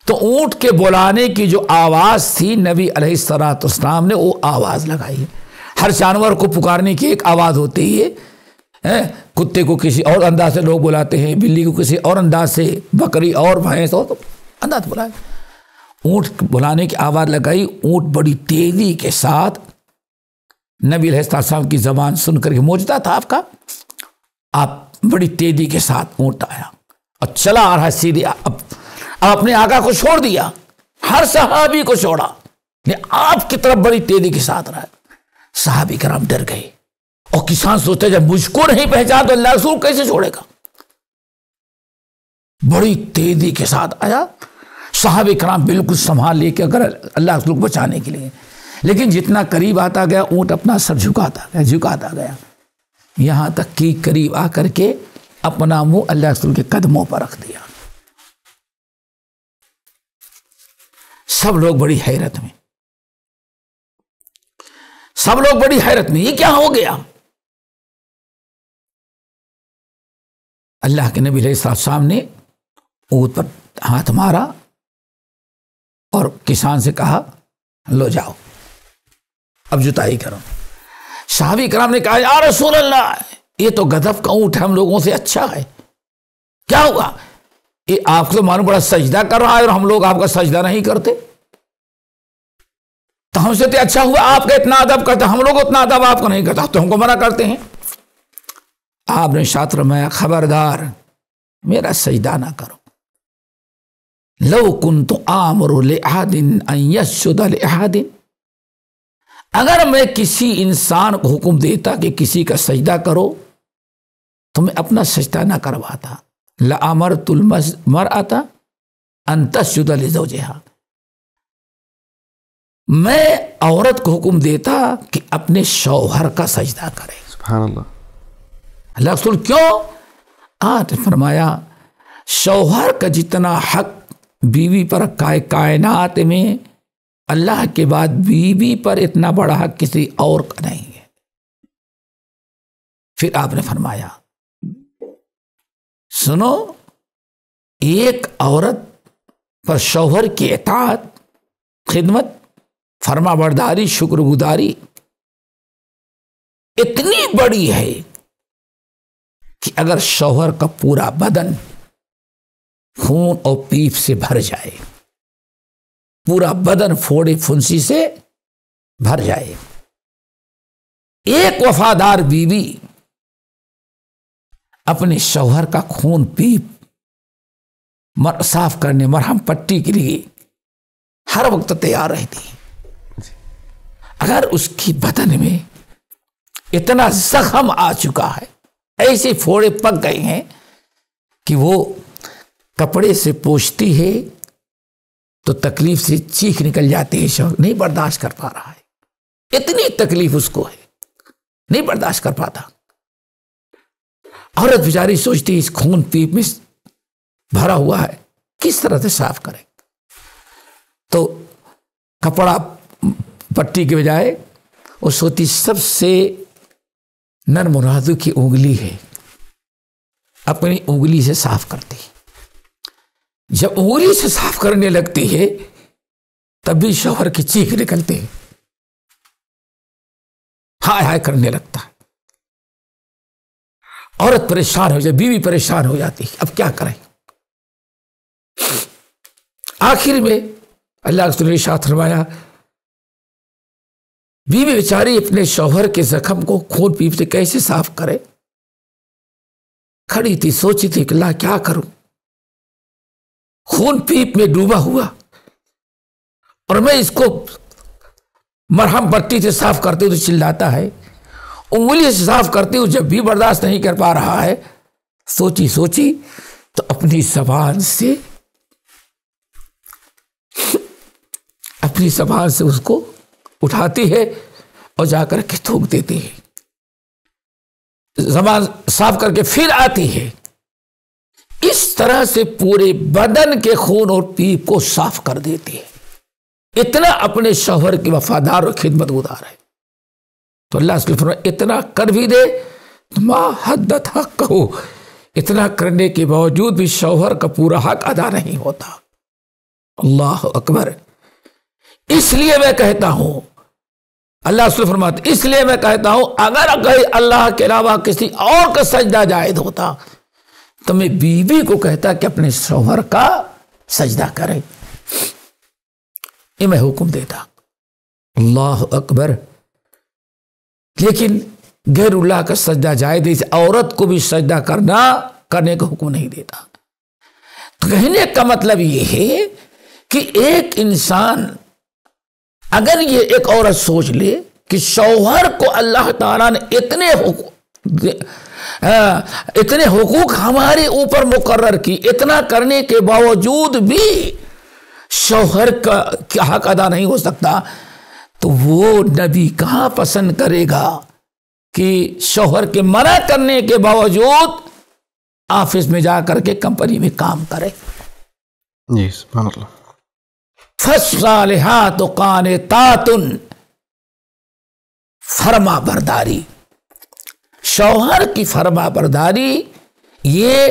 تو اونٹ کے بلانے کی جو آواز تھی نبی علیہ السلام نے وہ آواز لگائی. ہر جانور کو پکارنے کی ایک آواز ہوتی ہے, کتے کو کسی اور انداز سے لوگ بلاتے ہیں, بلی کو کسی اور انداز سے, بکری اور بھینس اور انداز بلائے. اونٹ بلانے کی آواز لگائی. اونٹ بڑی تیزی کے ساتھ نبی علیہ السلام کی زبان سن کر کے موجودہ تھا آپ کا, آپ بڑی تیزی کے ساتھ اونٹ آیا اور چلا آ رہا ہے سیدھے. اب اپنے آقا کو چھوڑ دیا, ہر صحابی کو چھوڑا, آپ کی طرف بڑی تیزی کے ساتھ رہا. صحابی کرام ڈر گئے اور کسان سوچتے جب مجھ کو نہیں پہچان تو اللہ رسول کیسے چھوڑے گا. بڑی تیزی کے ساتھ آیا. صحابہ کرام بالکل سنبھال لے کے اگر اللہ رسول کو بچانے کے لیے, لیکن جتنا قریب آتا گیا اونٹ اپنا سر جھکاتا گیا یہاں تک کہ قریب آ کر کے اپنا منہ اللہ رسول کے قدموں پر رکھ دیا. سب لوگ بڑی حیرت میں, یہ کیا ہو گیا؟ اللہ کے نبی علیہ السلام نے اونٹ پر ہاتھ مارا اور کسان سے کہا لو جاؤ اب جتائی کرو. صحابہ کرام نے کہا یا رسول اللہ یہ تو غضب کا اونٹ ہم لوگوں سے اچھا ہے, کیا ہوگا؟ یہ آپ کو معلوم بڑا سجدہ کر رہا ہے اور ہم لوگ آپ کا سجدہ نہیں کرتے, تو ہم سے تو اچھا ہوا آپ کا اتنا ادب کرتے, ہم لوگ اتنا ادب آپ کو نہیں کرتا, تو ہم کو منع کرتے ہیں. آپ نے ارشاد فرمایا خبردار میرا سجدہ نہ کرو. لو کنت آمر لأحد ان یسجد لأحد, اگر میں کسی انسان کو حکم دیتا کہ کسی کا سجدہ کرو تو میں اپنا سجدہ نہ کرواتا. لأمرت المرأة ان تسجد لزوجها, میں عورت کو حکم دیتا کہ اپنے شوہر کا سجدہ کرے. سبحان اللہ. اللہ رسول کیوں؟ آج فرمایا شوہر کا جتنا حق بیوی پر کائنات میں اللہ کے بعد بیوی پر اتنا بڑا حق کسی اور کا نہیں ہے. پھر آپ نے فرمایا سنو, ایک عورت پر شوہر کی اطاعت, خدمت, فرما برداری, شکر گزاری اتنی بڑی ہے کہ اگر شوہر کا پورا بدن خون اور پیپ سے بھر جائے, پورا بدن پھوڑے پھنسی سے بھر جائے, ایک وفادار بیوی اپنے شوہر کا خون پیپ صاف کرنے, مرہم پٹی کے لیے ہر وقت تیار رہتی. اگر اس کی بدن میں اتنا زخم آ چکا ہے, ایسے پھوڑے پک گئے ہیں کہ وہ کپڑے سے پوچھتی ہے تو تکلیف سے چیخ نکل جاتی ہے, شوہر نہیں برداشت کر پا رہا ہے, اتنی تکلیف اس کو ہے, نہیں برداشت کر پاتا. عورت بیچاری سوچتی اس خون پیپ میں بھرا ہوا ہے کس طرح سے صاف کرے, تو کپڑا پٹی کے بجائے وہ سوتی سب سے نرم و نازک کی انگلی ہے, اپنی انگلی سے صاف کرتی. جب انگلی سے صاف کرنے لگتی ہے تب بھی شوہر کی چیخ نکلتے ہیں, ہائے ہائے کرنے لگتا ہے. عورت پریشان ہو جائے، بیوی پریشان ہو جاتی، اب کیا کریں؟ آخر میں اللہ کے رسول نے ارشاد فرمایا بیوی بیچاری اپنے شوہر کے زخم کو خون پیپ سے کیسے صاف کرے؟ کھڑی تھی، سوچی تھی کہ اللہ کیا کروں، خون پیپ میں ڈوبا ہوا اور میں اس کو مرہم پٹی سے صاف کرتے ہوں تو چلاتا ہے، انگلی سے صاف کرتے ہوں جب بھی برداشت نہیں کر پا رہا ہے۔ سوچی تو اپنی زبان سے اس کو اٹھاتی ہے اور جا کر کے تھوک دیتی ہے، زبان صاف کر کے پھر آتی ہے۔ اس طرح سے پورے بدن کے خون اور پیپ کو صاف کر دیتی ہے، اتنا اپنے شوہر کی وفادار اور خدمت گزار ہے۔ تو اللہ اس کے فرمایا اتنا کر بھی دے ما حدت حق کہو، اتنا کرنے کے باوجود بھی شوہر کا پورا حق ادا نہیں ہوتا۔ اللہ اکبر۔ اس لیے میں کہتا ہوں، اللہ اس نے فرمایا اس لیے میں کہتا ہوں اگر اللہ کے علاوہ کسی اور کا سجدہ جائز ہوتا تو میں بیوی کو کہتا کہ اپنے شوہر کا سجدہ کرے، یہ میں حکم دیتا۔ اللہ اکبر۔ لیکن غیر اللہ کا سجدہ جائز ہے، عورت کو بھی سجدہ کرنے کا حکم نہیں دیتا۔ تو کہنے کا مطلب یہ ہے کہ ایک انسان اگر یہ ایک عورت سوچ لے کہ شوہر کو اللہ تعالیٰ نے اتنے حقوق ہمارے اوپر مقرر کی، اتنا کرنے کے باوجود بھی شوہر کا حق ادا نہیں ہو سکتا، تو وہ نبی کہاں پسند کرے گا کہ شوہر کے منع کرنے کے باوجود آفس میں جا کر کے کمپنی میں کام کرے۔ جی سبحان اللہ۔ فالصالحات قانتات، فرما برداری، شوہر کی فرما برداری، یہ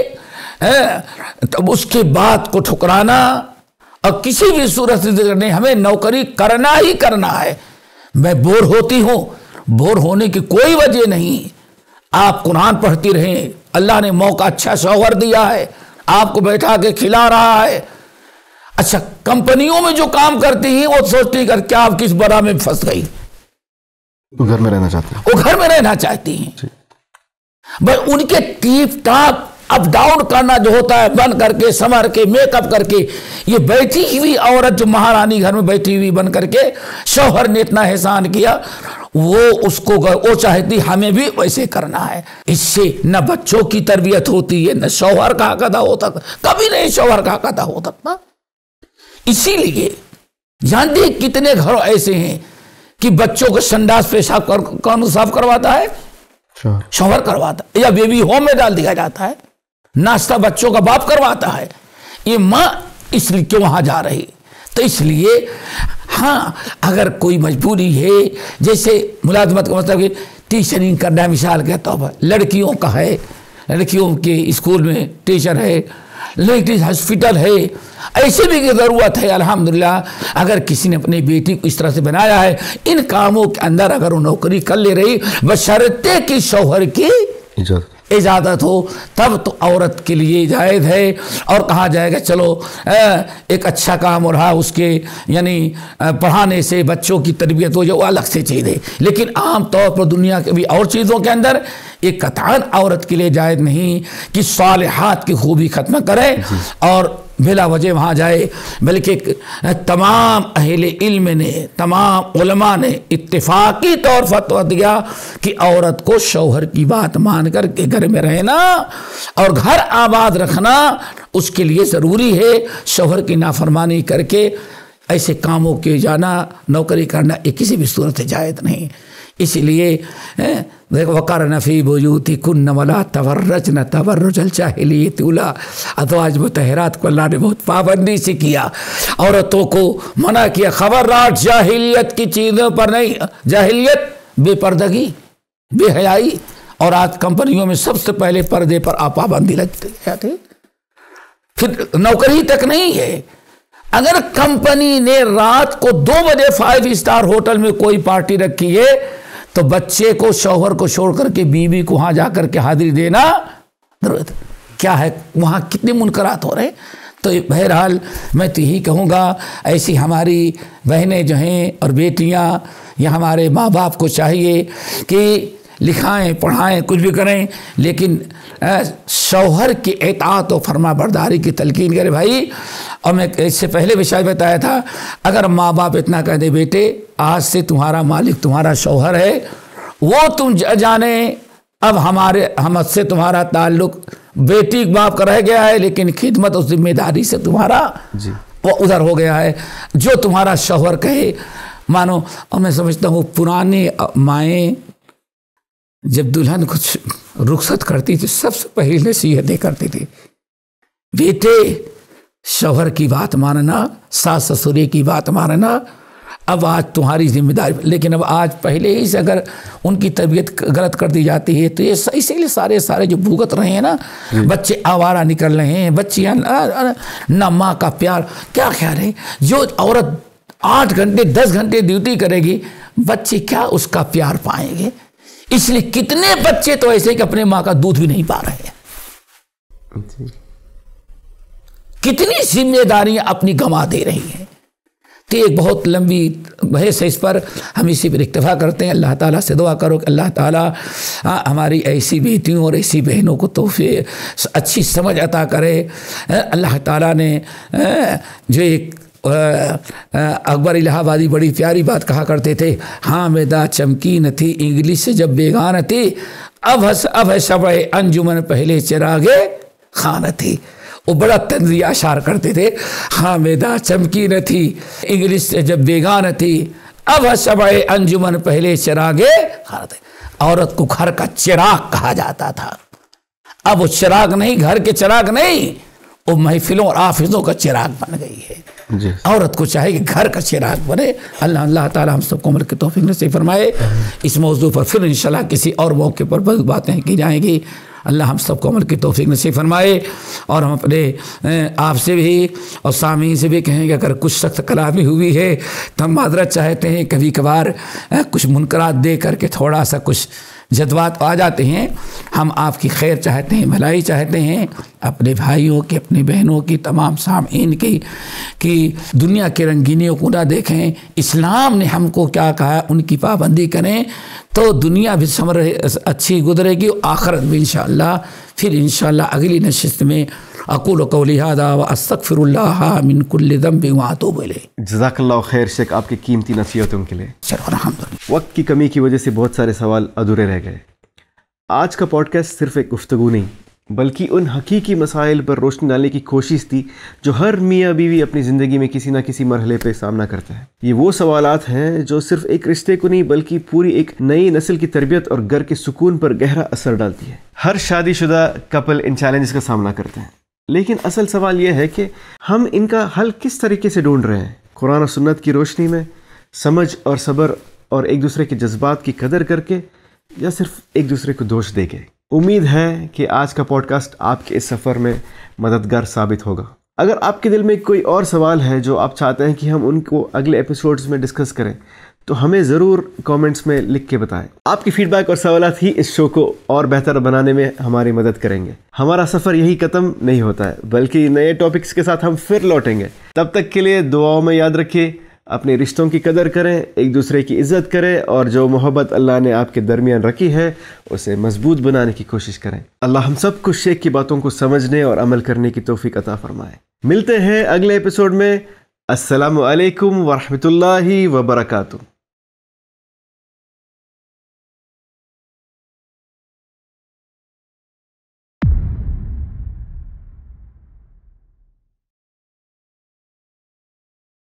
اس کے بات کو ٹھکرانا اور کسی بھی صورت سے ہمیں نوکری کرنا ہی کرنا ہے۔ میں بور ہوتی ہوں، بور ہونے کی کوئی وجہ نہیں، آپ قرآن پڑھتی رہیں، اللہ نے موقع اچھا شوہر دیا ہے، آپ کو بیٹھا کے کھلا رہا ہے۔ اچھا کمپنیوں میں جو کام کرتی ہیں وہ سوچتی کر کیا آپ کس بڑا میں پھنس گئی، وہ گھر میں رہنا چاہتی ہیں، وہ گھر میں رہنا چاہتی ہیں۔ بھائی ان کے ٹیپ ٹاپ اپ ڈاؤن کرنا جو ہوتا ہے، بن کر کے سمر کے میک اپ کر کے، یہ بیٹھی ہوئی عورت جو مہارانی گھر میں بیٹھی ہوئی بن کر کے شوہر نے اتنا احسان کیا، وہ چاہتی ہمیں بھی ویسے کرنا ہے۔ اس سے نہ بچوں کی تربیت ہوتی ہے، نہ شوہر کا حق ادا ہوتا، کبھی نہیں شوہر کا حق ادا ہو سکتا۔ اسی لیے جانتے کتنے گھر ایسے ہیں کہ بچوں کو سنڈاس پیشاب کون صاف کرواتا ہے؟ شوہر کرواتا ہے، یا بیبی ہوم میں ڈال دیا جاتا ہے، ناشتہ بچوں کا باپ کرواتا ہے، یہ ماں اس لیے کیوں وہاں جا رہی؟ تو اس لیے ہاں اگر کوئی مجبوری ہے، جیسے ملازمت کا مطلب کہ ٹیچرنگ کرنا، مثال کے طور پر لڑکیوں کا ہے، لڑکیوں کے اسکول میں ٹیچر ہے، لیڈیز ہاسپٹل ہے، ایسے بھی ضرورت ہے۔ الحمدللہ اگر کسی نے اپنی بیٹی کو اس طرح سے بنایا ہے، ان کاموں کے اندر اگر وہ نوکری کر لے رہی بشرطے کہ شوہر کی اجازت ہو، تب تو عورت کے لیے جائز ہے۔ اور کہا جائے گا چلو ایک اچھا کام ہو رہا اس کے، یعنی پڑھانے سے بچوں کی تربیت ہو جائے، وہ الگ سے چیز ہے، لیکن عام طور پر دنیا کے بھی اور چیزوں کے اندر ایک قطعاً عورت کے لیے جائز نہیں کہ صالحات کی خوبی ختم کرے اور بلا وجہ وہاں جائے، بلکہ تمام اہل علم نے، تمام علماء نے اتفاقی طور فتویٰ دیا کہ عورت کو شوہر کی بات مان کر کے گھر میں رہنا اور گھر آباد رکھنا اس کے لیے ضروری ہے۔ شوہر کی نافرمانی کر کے ایسے کاموں کے جانا، نوکری کرنا، یہ کسی بھی صورت سے جائز نہیں۔ اسی لیے وَقَرْنَ فِي بُيُوتِكُنَّ وَلَا تَبَرَّجْنَ تَبَرُّجَ الْجَاهِلِيَّةِ الْأُولَىٰ۔ ازواج مطہرات کو اللہ نے بہت پابندی سے کیا، عورتوں کو منع کیا، خبردار جاہلیت کی چیزوں پر نہیں، جاہلیت بے پردگی، بے حیائی، اور آج کمپنیوں میں سب سے پہلے پردے پر پابندی لگتی ہے، پھر نوکری تک نہیں ہے۔ اگر کمپنی نے رات کو 2 بجے 5 اسٹار ہوٹل میں کوئی پارٹی رکھی ہے تو بچے کو شوہر کو چھوڑ کر کے بیوی کو وہاں جا کر کے حاضری دینا ضرورت کیا ہے؟ وہاں کتنے منکرات ہو رہے ہیں. تو بہرحال میں تو یہی کہوں گا ایسی ہماری بہنیں جو ہیں اور بیٹیاں یا ہمارے ماں باپ کو چاہیے کہ لکھائیں پڑھائیں کچھ بھی کریں لیکن شوہر کی اطاعت و فرما برداری کی تلقین کرے بھائی. اور میں اس سے پہلے بھی شاید بتایا تھا اگر ماں باپ اتنا کہہ دے بیٹے آج سے تمہارا مالک تمہارا شوہر ہے وہ تم جانے اب ہم سے تمہارا تعلق بیٹی باپ کا رہ گیا ہے لیکن خدمت اور ذمہ داری سے تمہارا وہ ادھر ہو گیا ہے. جو تمہارا شوہر کہے مانو. اور میں سمجھتا ہوں پرانے مائیں جب دلہن کچھ رخصت کرتی تھی سب سے پہلی نصیحتیں کرتی تھی بیٹے شوہر کی بات ماننا ساس سسرے کی بات ماننا اب آج تمہاری ذمہ داری. لیکن اب آج پہلے ہی سے اگر ان کی طبیعت غلط کر دی جاتی ہے تو یہ اسی لیے سارے جو بھوگت رہے ہیں نا بچے آوارہ نکل رہے ہیں بچیاں نہ ماں کا پیار. کیا خیال ہے جو عورت 8 گھنٹے 10 گھنٹے ڈیوٹی کرے گی بچے کیا اس کا پیار پائیں گے؟ اس لیے کتنے بچے تو ایسے کہ اپنے ماں کا دودھ بھی نہیں پا رہے ہیں. کتنی ذمہ داریاں اپنی گنوا دے رہی ہیں. تو ایک بہت لمبی بحث ہے اس پر ہم اسی پر اکتفا کرتے ہیں. اللہ تعالیٰ سے دعا کرو کہ اللہ تعالیٰ ہماری ایسی بیٹیوں اور ایسی بہنوں کو تحفے اچھی سمجھ عطا کرے. اللہ تعالیٰ نے جو ایک اکبر الہ آبادی بڑی پیاری بات کہا کرتے تھے حامدہ چمکی نہ تھی انگلش سے جب بیگان تھی اب ہے شبع انجمن پہلے چراغے خان تھی. وہ بڑا طنزیہ اشعار کرتے تھے حامدہ چمکی نہ تھی انگلش سے جب بیگان تھی اب ہے شبع انجمن پہلے چراغے خان تھی. عورت کو گھر کا چراغ کہا جاتا تھا. اب وہ چراغ نہیں گھر کے چراغ نہیں وہ محفلوں اور آفسوں کا چراغ بن گئی ہے. عورت کو چاہے کہ گھر کا چراغ بنے. اللہ تعالی ہم سب کو عمل کی توفیق نصیب فرمائے. اس موضوع پر پھر انشاءاللہ کسی اور موقع پر بہت باتیں کی جائیں گی. اللہ ہم سب کو عمل کی توفیق نصیب فرمائے. اور ہم اپنے آپ سے بھی اور سامعین سے بھی کہیں کہ اگر کچھ سخت کلامی ہوئی ہے تو ہم معذرت چاہتے ہیں. کبھی کبھار کچھ منکرات دے کر کے تھوڑا سا کچھ جذبات آ جاتے ہیں. ہم آپ کی خیر چاہتے ہیں بھلائی چاہتے ہیں اپنے بھائیوں کی اپنی بہنوں کی تمام سامعین کی کہ دنیا کے رنگینیوں کو نہ دیکھیں. اسلام نے ہم کو کیا کہا ہے ان کی پابندی کریں تو دنیا بھی اچھی گزرے گی آخرت بھی انشاءاللہ. پھر انشاءاللہ اگلی نشست میں اقول قولی ھذا واستغفر اللہ من کل ذنب واتوب الیہ. جزاک اللہ خیر شیخ آپ کی قیمتی نصیحتوں کے لیے. الحمدللہ. وقت کی کمی کی وجہ سے بہت سارے سوال ادھورے رہ گئے. آج کا پوڈ کاسٹ صرف ایک گفتگو نہیں بلکہ ان حقیقی مسائل پر روشنی ڈالنے کی کوشش تھی جو ہر میاں بیوی اپنی زندگی میں کسی نہ کسی مرحلے پہ سامنا کرتا ہے. یہ وہ سوالات ہیں جو صرف ایک رشتے کو نہیں بلکہ پوری ایک نئی نسل کی تربیت اور گھر کے سکون پر گہرا اثر ڈالتی ہے. ہر شادی شدہ کپل ان چیلنجز کا سامنا کرتے ہیں لیکن اصل سوال یہ ہے کہ ہم ان کا حل کس طریقے سے ڈھونڈ رہے ہیں. قرآن و سنت کی روشنی میں سمجھ اور صبر اور ایک دوسرے کے جذبات کی قدر کر کے یا صرف ایک دوسرے کو دوش دے کے. امید ہے کہ آج کا پوڈ کاسٹ آپ کے اس سفر میں مددگار ثابت ہوگا. اگر آپ کے دل میں کوئی اور سوال ہے جو آپ چاہتے ہیں کہ ہم ان کو اگلے ایپیسوڈز میں ڈسکس کریں تو ہمیں ضرور کامنٹس میں لکھ کے بتائیں. آپ کی فیڈ بیک اور سوالات ہی اس شو کو اور بہتر بنانے میں ہماری مدد کریں گے. ہمارا سفر یہی ختم نہیں ہوتا ہے بلکہ نئے ٹاپکس کے ساتھ ہم پھر لوٹیں گے. تب تک کے لیے دعاؤں میں یاد رکھیے اپنے رشتوں کی قدر کریں ایک دوسرے کی عزت کریں اور جو محبت اللہ نے آپ کے درمیان رکھی ہے اسے مضبوط بنانے کی کوشش کریں. اللہ ہم سب کو شیخ کی باتوں کو سمجھنے اور عمل کرنے کی توفیق عطا فرمائے. ملتے ہیں اگلے ایپیسوڈ میں. السلام علیکم ورحمۃ اللہ وبرکاتہ.